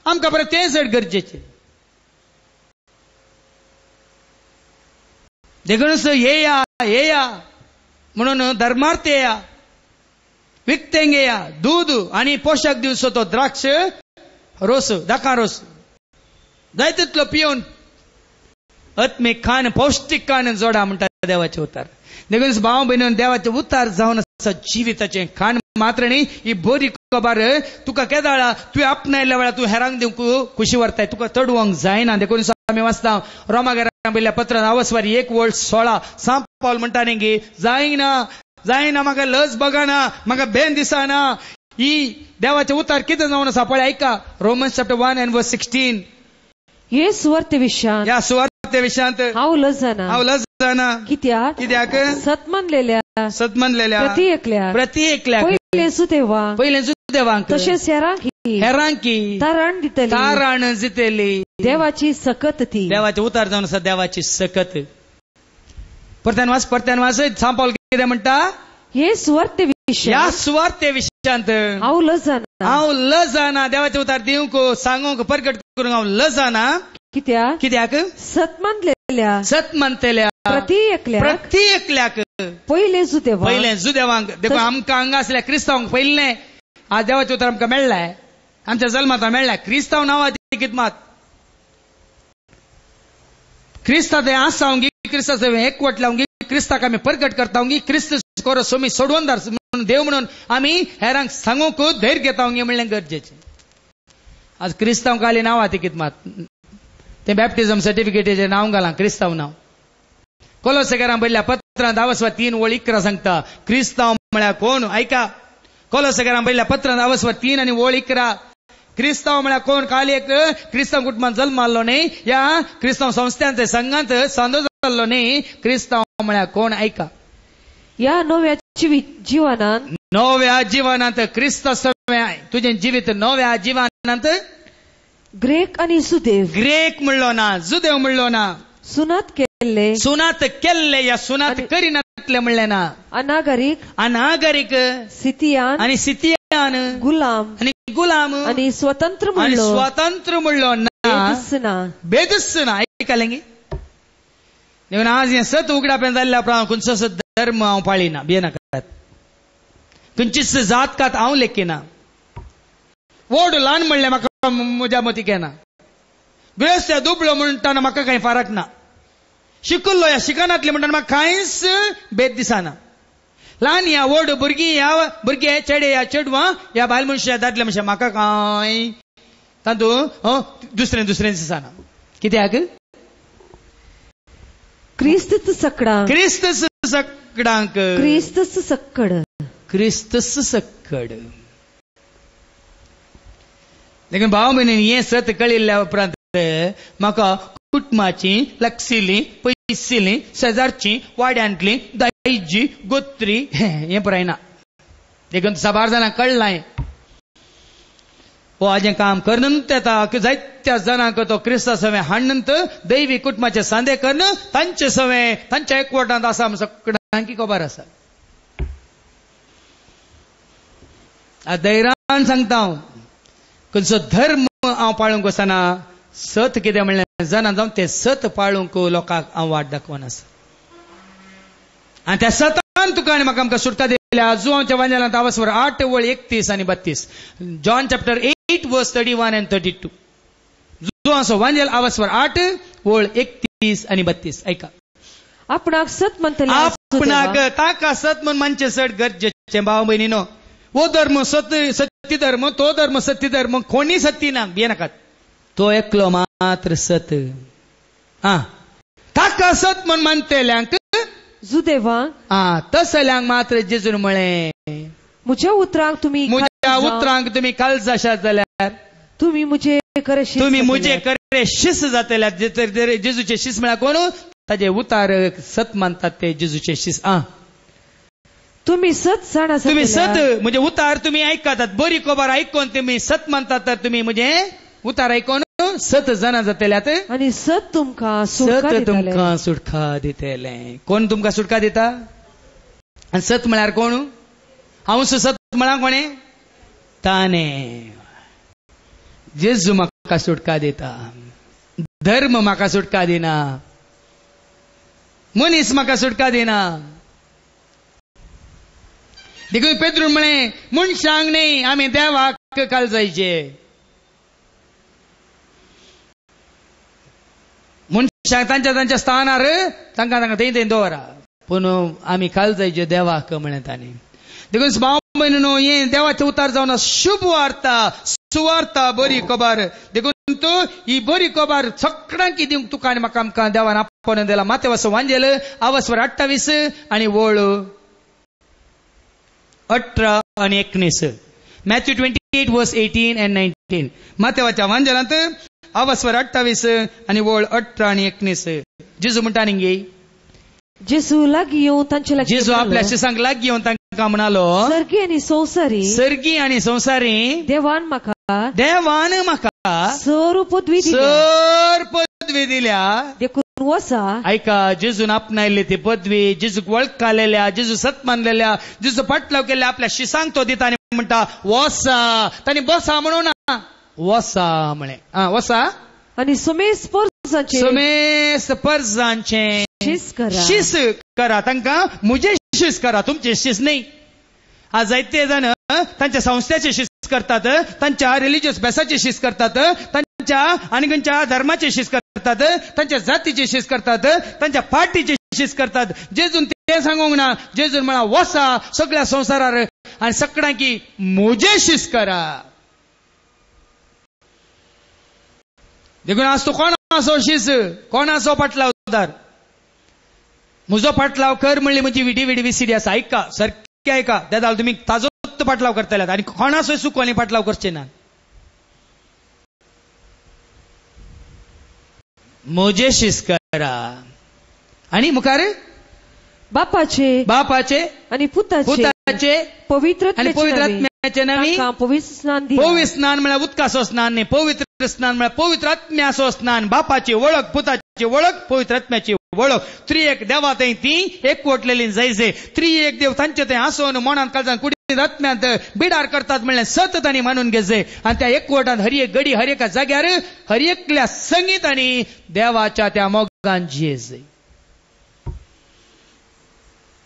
आमकां बरें तें चड गरजेचें. देखूनच येया म्हणून धर्मार्थ येया, विकतेंग येया, दूध आणि पोषक दिवचो तो द्राक्ष रोस, दाका रोस जाय तितलो पिवन आत्मीक खाण, पौष्टिक खाण जोडा म्हणटा देवाचे उतार. देखून भाव भयण, देवाचे उतार जावन आसा जिविताचें खाण मात्र न्ही. ही बरी खबर तुका केदाळा तुवें आपणायल्या वेळार तूं हेरांक दिवंक खुशी व्हरताय, तुका चडवंक जायना. देखून आमी वाचता रोमाकारांक बरयल्या पत्रांत 1:16 सांत पावल म्हणटा न्ही, जायना म्हाका लज बगाना, म्हाका बेन दिसाना. ही देवाचे उतार कितें जावन आसा पळय, ऐका. Romans chapter 1:16. हे सुवार्ते विशयांत, ह्या सुवार्ते विशयांत हांव लज जाना. कित्याक सत मानलेल्या प्रत्येकल्याक पयले सुदेवांक तशेंच हेरांकी तारण दितली. देवाची सकत ती. देवाचे उतार जावन आसा देवाची सकत. परत्यान वाच सांत पावल कितें म्हणटा, हे सुवार्ते ह्या सुवार्ते विशयांत हांव लज जाना. देवाचे उतार दिवंक, सांगूंक, प्रकट करूंक हांव लज जाना. कित्याक सत मानतेल्या प्रत्येकल्याक पयले जुदेवांक. देखो आमकां हांगा आसल्या क्रिस्तांवांक पयलें आज देवाचे उतार आमकां मेळ्ळाय, आमच्या जल्मांत मेळ्ळाय. क्रिस्तांव नांवाची कितमात क्रिस्तांव आसा क्रिस्तांव एकवटला क्रिस्ताक आमी प्रकट करता क्रिस्त कोरो सोमी सोडवंदार देव म्हणून आमी हेरांक सांगूंक धैर्य घेता म्हणलें गरजेचें. आज क्रिस्तांव काली नांवां ती कितमात ते बॅप्टिझम सर्टिफिकेटीचेर नांव घालां क्रिस्तांव नांव. कोलोसेकारांक बरयल्या पत्रांत 10:3-11 सांगता क्रिस्तांव म्हळ्यार कोण. ऐका, कोलोसेकारांक बरयल्या पत्रांत 10:3-11 क्रिस्तांव म्हळ्यार कोण. काली एक क्रिस्तांव कुटुंबांत जल्म आल्लो न्ही, या क्रिस्तांव संस्थांत संघांत सांदो जाल्लो न्ही. क्रिस्तांव म्हळ्यार कोण. ऐका, या नव्या जिवनांत क्रिस्त तुजें जिवीत नव्या जिवनांत ग्रेक आणि सुदेव, ग्रेक म्हणलो ना, जुदेव म्हणलो ना, सुनात केल्ले या सुनात करिनातले म्हणले ना, अनागरिक सिथियान गुलाम आणि स्वतंत्र म्हणलो ना, बेदस्सना. ऐकलें गे. देखून आज हें सत उगडापें जाल्ल्या उपरांत खंयचो धर्म हांव पाळिना, भियेनाकात. खंयचीच जात कात हांव लेखिना. व्हड ल्हान म्हणलें म्हाका म्हज्या मतीक येना. गृहस्थ दुबळो म्हणटाना म्हाका कांय फरक ना. शिकल्लो या शिकनातले म्हणटाना म्हाका कांयच भेद दिसना. ल्हान या व्हड भुरगीं या भुरगे, चेडे या चेडवां, या बायल मनशां दादले मनशां, म्हाका कांय तातूंत दुसरें दिसना. कित्याक क्रिस्तच सक्कड. देखून भाव भयणी हें सत कळिल्ल्या उपरांत म्हाका कुटुंबाची, लागशिल्ली, पयसिल्ली, शेजारची, वाड्यांतली, दायजी, गोत्री हें पळयना. देखून साबार जाणांक कळ्ळां हो हाजें काम करनंत येता. जायत्या जाणांक तो क्रिस्ता सवें हाडनंत दैवी कुटुंबाचे सांदे करन तांचे सवें तांच्या एकवटांत आसा म्हूण सगळ्यांक खबर आसा. धैर्यान सांगता हांव, खंयचो धर्म हांव पाळूंक वचना. सत कितें म्हणलें जाणा जावन तें सत पाळूंक लोकांक हांव वाट दाखोवन आसा. आनी त्या सतान तुका आनी म्हाका आमकां सुटका दिल्या. जुवांच्या वांजेलांत 8:31-32. John chapter 8:31-32. जुवांचो वांजेल 8:31-32. ऐका, आपणाक ताका सत म्हण मानचें चड गरजेचें भाव भयणीनो. वो धर्म सत्य धर्म, तो धर्म सत्य धर्म, कोणी सत्य ना ये नाकात. तो एकलो मात्र सत. ताका सत म्हण मानतेल्यांक जुदेवा तसल्यांक मात्र जेजून म्हळे म्हज्या उतरांक तुम्ही काळज आसात जाल्यार तुम्ही मुझे करे शिस जातल्यात. जेजूचे शिस म्हळ्यार कोण? ताजे उतार सत मानतात ते जेजूचे शिस. तुम्ही सत जाणा, तुम्ही सत म्हणजे उतार तुम्ही ऐकतात. बरी खबर ऐकून तुम्ही सत मानतात तर तुम्ही म्हणजे उतार ऐकून सत जाणा जातल्यात. आणि सत तुमका सुटका दितले. कोण तुमका सुटका दिता? आणि सत म्हळ्यार कोण? हांव सत म्हळ्यार कोणे? ताने. जेजू म्हाका सुटका दिता. धर्म म्हाका सुटका दिना. मनीस म्हाका सुटका दिना. देखून पेद्रू म्हणे मनशांक न्ही, आमी देवाक काळजायचे. मनशांक तांच्या स्थानार तांकां थंय दवरा, पूण आमी काळजायचे देवाक म्हणे तांणी. देखून भाव भयणीनो, हे देवाचे उतार जावन शुभ वार्ता, सुवार्ता, बरी खबर. देखून तू ही बरी खबर सगळ्यांक दिवंक तुका आनी म्हाका आमकां देवान आपोवन दिला. मातेवाचो वांजेल आवस्वर 28 आनी वळ 18 आणि 19. मॅथ्यू 28 वर्स 18 and 19. मातेवाच्या वांजेलांत आवस्वर 28 आणि वळ 18 आणि 19. जेजू म्हणटा न्ही, जेजू लागीं येवन तांचे लागीं, जेजू आपल्या शिसांक लागीं येवन तांकां म्हणालो, सर्गी आनी संवसारी देवान म्हाका सर पदवी दिल्या. देखून वसा. ऐका, जेजून आपणायले ती पदवी, जेजूक वळखलेल्या, जेजू सत मानलेल्या, जेजू पाटलाव केल्या आपल्या शिसांक तो दिता. आनी म्हणटा वसा. तांणी बसा म्हणून वसा म्हणे. वसा आनी समेस पर्जांचे शिस करा. तांकां मुझे शिस करा, तुमचे शिस नाही. आज जायते जण तांच्या संस्थेचे शिस करतात, तांच्या रिलिजियस बेसाचे शिस करतात, तांच्या आनी खंयच्या धर्माचे शिस करतात, तांच्या जातीचे शिस करतात, तांच्या पार्टीचे शिस करतात. जेजून ते सांगूंक ना. जेजून म्हणा वसा सगळ्या संवसारार आनी सगळ्यांक की मुझे शिस करा. देखून आज तू कोणाचो शिस, कोणाचो पाटलावदार? म्हजो पाटलाव कर म्हणली म्हजी विडी विसिडी आसा. ऐका, सारकी ऐका. त्या तुम्ही ताजो पाटलाव करतल्यात आनी कोणाचोय सुकवणी पाटलाव करचे ना. मोजे शिस करा. आनी मुखार बापाचे आनी पुताचे पवित्र आत्म्याचे नावी पवित्र स्नान म्हळ्यार उदकाचो स्नान न्ही. पवित्र स्नान म्हळ्यार पवित्र आत्म्याचो स्नान. बापाची वळख, पुताची वळख, पवित्र आत्म्याची वळख. त्रिएक देवा थंय ती एकवटलेली जायचे. त्रिएक देव तांचे थंय आसोन मनान काळजान कुडीत आत्म्यांत बिडार करतात म्हणल्यार सत तांणी मानून घेवचे. आनी त्या एकवटान हर एक घडी, हर एका जाग्यार, हर एकल्या संगीतांनी देवाच्या त्या मोगान जियेचे.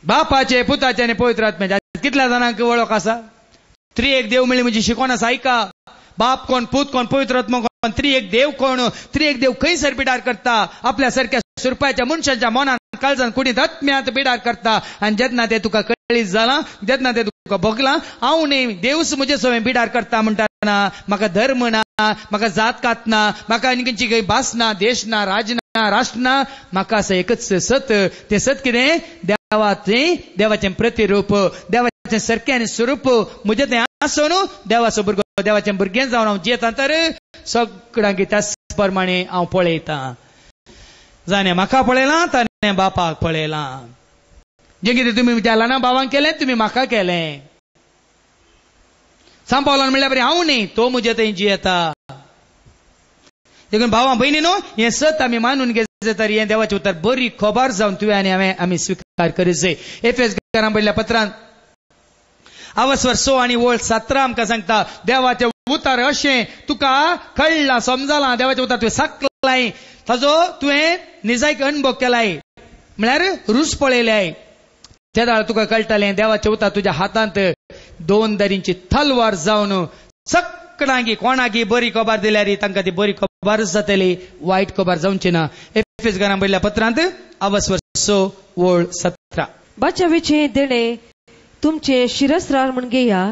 बापाचे, पुताचे आनी पवित्र आत्म्याचे. कितल्या जाणांक वळख आसा? त्रिएक देव म्हणली म्हणजे शिकवण आसा. ऐका, बाप कोण, पूत कोण, पवित्र आत्मा कोण, त्रिएक देव कोण? त्रिएक देव खंयसर बिडार करता? आपल्या सारख्या सुरपाच्या मनशांच्या मनान काळजान कुडीत आत्म्यांत बिडार करता. आनी जेन्ना ते तुका कळीत जाला, जेन्ना ते तुका भोगला, हांव न्ही देवच म्हजे सवय बिडार करता म्हणटाना म्हाका धर्म ना, म्हाका जात कात ना, म्हाका आनी खंयची खंय भास ना, देश ना, राज ना, राष्ट्र ना. म्हाका असं एकच सत. ते सत कितें? देवाचें प्रतिरूप, देवाचें सारकें आनी स्वरूप म्हजे थंय आसून देवाचो भुरगो, देवाचें भुरगें जावन हांव जियेता तर सगळ्यांक त्याच प्रमाणे हांव पळयता. जाणे म्हाका पळयलां, ताणें बापाक पळयलां. जें कितें तुमी म्हज्या ल्हाना भावांक केलें, तुमी म्हाका केलें. सांपावलान म्हणल्यार बरें हांव न्ही, तो म्हजे थंय जियेता. देखून भावां भयणीनो, हें सत आमी मानून घेवचें तर हें देवाचें उतर बरी खबर जावन तुवें आनी हांवें आमी स्विकार करीत. एफेसकारांक बरयल्ल्या पत्रांत आवस्वर 6 आनी वळ 17 आमकां सांगता देवाचें उतर अशें तुका कळ्ळां, समजलां. देवाचें उतर तुवें साकलाय, ताजो तुवें निजायक अनुभव केलाय, म्हळ्यार रूच पळयल्याय. त्या दाळ तुका कळटलें देवाचें उतर तुज्या हातांत 2 दरींची तलवार जावन सगळ्यांक कोणाक बरी खबर दिल्यार तांकां ती बरी खबर जातली, वायट खबर जावची ना. एफेसकारांक बरयल्ल्या पत्रांत आवस्वर 6 वळ 17. बाचावेचे देणे तुमचे शिरस्त्रार म्हण घेया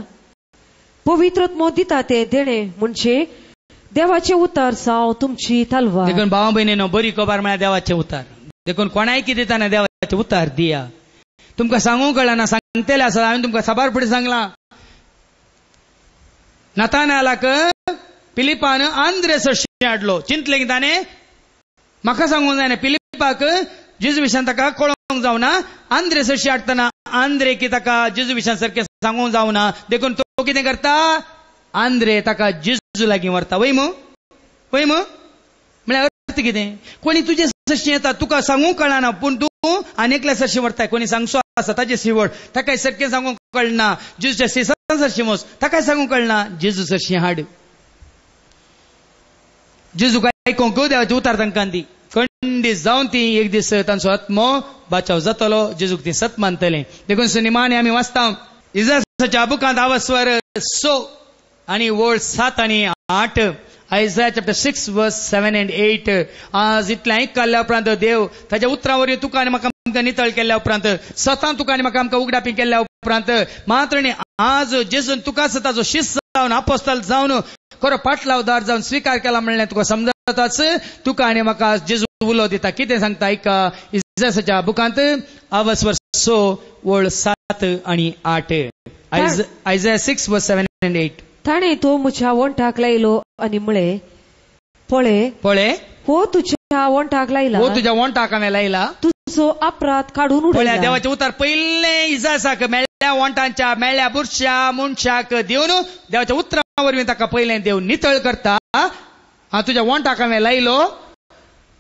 पवित्रत्व दिता ते देणे म्हणजे देवाचे उतार जाव तुमची तलवार. देखून भावा बहिणीनो बरी खबर म्हळ्यार देवाचे उतार. देखून कोणाय कितें दिताना देवाचे उतार दिया. तुमकां सांगू कळना सांगतेले आसा हांवें तुमकां साबार फुडें सांगलां. नतानालाक फिलिपान आंद्रेस हाडलो. चिंतले की ताणें म्हाका सांगूंक जाय फिलिपाक जेजू विशयान ताका कळोवंक जावना. आंद्रेस हाडटना आंद्रे की ताका जेजू विशयान सारकें सांगूंक जावना. देखून तो कितें करता आंद्रे ताका जेजू लागीं व्हरता. वय म्हळ्यार अर्थ कितें कोणी तुजे सरशी येता तुका सांगूंक कळना पूण तूं आनेकल्या सरशी व्हरता. कोणी सांगचो आसा ताजे शिवड ताकाय सारकें सांगूंक कळना. जेजूच्या सिसान सरशी मोस ताकाय सांगूंक कळना. जेजू सरशी हाड. जेजू आयकोंक देवाचे उतार तांकां दी. खंडीत जावन ती एक दीस तांचो आत्मो बाचाव जातलो. जेजूक ती सत मानतले. देखून निमाणे आमी वाचता इसायाच्या बुकांत आवस्वर 6 आणि वळ 7 आणि 8. Isaiah chapter 6 verse 7 and 8. आज इतलें आयकल्या उपरांत देव ताच्या उतरावरी तुका आनी म्हाका आमकां नितळ केल्या उपरांत सतान तुका आनी म्हाका आमकां उगडापी केल्या उपरांत मात्र न्ही आज जेजून तुकाच ताचो शिष्य जावन अपोस्तल जावन खरो पाटलावदार जावन स्वीकार केला म्हणलें तुका समजताच. तुका आनी म्हाका जेजू उलो दिता. कितें सांगता ऐका इसायाच्या बुकांत आवस्वर 6 वळ 7 आणि 8. Isaiah 6 verse 7 and 8. ताणे तो म्हज्या वंटाक लायलो आनी म्हळे पळे हो तुझ्या वंटाक लायला. हो तुझ्या वंटाक हांवें लायला. तुजो अपराध काडून उडयला. देवाचे उतार पयलें इसायाक मेळ्ळ्या वंटांच्या मेळ्ळ्या बुरश्या मनशाक दिवन देवाच्या उतरा वरवीं ताका पयलें देव नितळ करता. तुझ्या वंटाक हांवें लायलो.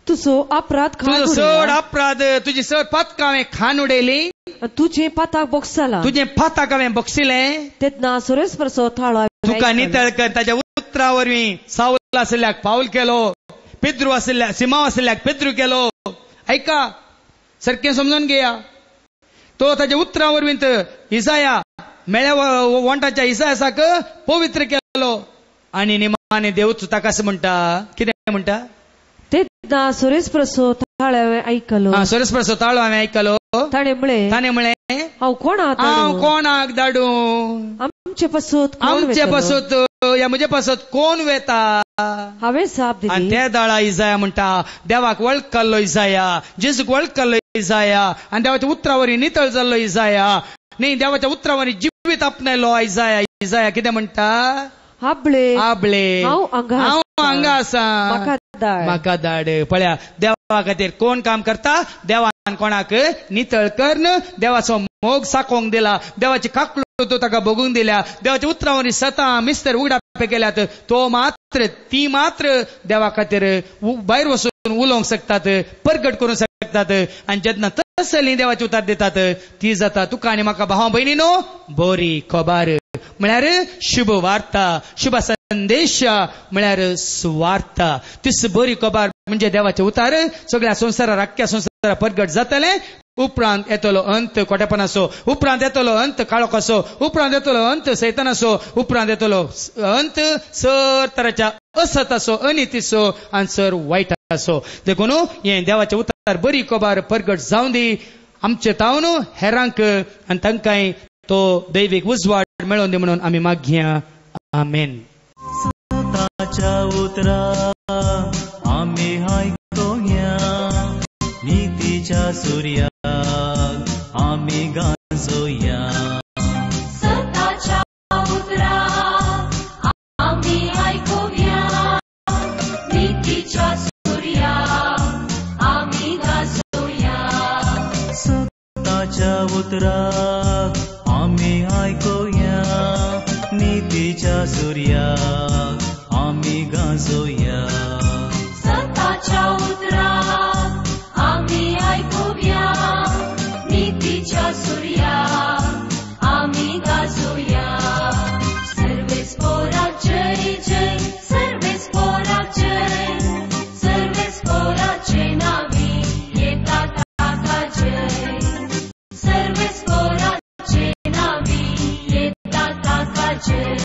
तुजो अपराध तुजो चड अपराध तुजी चड पातकां हांवें खान उडयली. तुझे पाताक बक्षला. तुझे पाताक हांवें बक्षिलें. तेन्ना सुरेस्परचो थाळो तुका नितळ कर. ताच्या उतरा वरवीं साऊल आशिल्ल्याक पावल केलो. पेद्रू आशिल्ल्या सिमाव आशिल्ल्याक पेद्रू केलो. ऐका सारकें समजून घेया. तो ताच्या उतरा वरवीं इसाया मेळ्या वंटाच्या इसायाक पवित्र केलो आनी निमाणे देवच ताका असं म्हणटा. कितें म्हणटा तेन्ना सुरेस्परचो थाळो हांवें आयकलो. सुरेस्परचो ताळो हांवें आयकलो. ताणे म्हळें हांव कोणाक धाडू. आमचे पासूत या म्हजे पासूत कोण वेता. हांवें जाप दिली. आनी त्या दाळा इसाया म्हणटा देवाक वळखलो इसाया. जेजूक वळखलो इसाया आनी देवाच्या उतरावरी नितळ जाल्लो इसाया. न्ही देवाच्या उतरावरी जिवीत आपणायलो इसाया. इसाया कितें म्हणटा आबळे हांव हांगा आसा म्हाका धाड. पळया देवा खातीर कोण काम करता. देवान कोणाक नितळ करन देवाचो मोग साकोंक दिला. देवाची काकळू तो ताका बगूंक दिल्या. देवाच्या उतरावरी सतां मिस्तर उगडापे केल्यात. ती मात्र देवा खातीर भायर वचून उलोवंक शकतात परगट करूंक शकतात. आनी जेन्ना तसली देवाची उतार दितात ती जाता तुका आनी म्हाका भावा भयणीनो बरी खबर. म्हळ्यार शुभ वार्ता शुभ संदेश म्हळ्यार सुवार्ता. तीच बरी खबर म्हणजे देवाचे उतार सगळ्या संवसारार आख्ख्या संवसारार परगट जातले. उपरांत येतलो अंत खोटेपणाचो. उपरांत येतलो अंत काळोखाचो. उपरांत येतलो अंत सैतानाचो. उपरांत येतलो अंत सर तराच्या असताचो अनितीचो आनी सर वायटाचो. देखून हे देवाचे उतार बरी खबर परगट जावं दी आमचे तावन हेरांक आनी तांकांय तो दैवीक उजवाड मेळोवन दी म्हणून आमी मागया. आमेन. उतरा आमी आयकोया नितीच्या सूर्याक आमी गाजोया. सताच्या उतरा आमी आयकोया नितीच्या सूर्याक आमी गाजोया. सताच्या उतराक आमी आयकोया नितीच्या सूर्याक आमी गाजोया. सताच्या उतरा आमी आयकोया नितीच्या सूर्याक आमी गाजोया. सर्वेस पोराक जय जय सर्वेस पोराक जय सर्वेस पोराचे नावी येता ताका जय. सर्वेस पोराचे नावी येता ताका जय.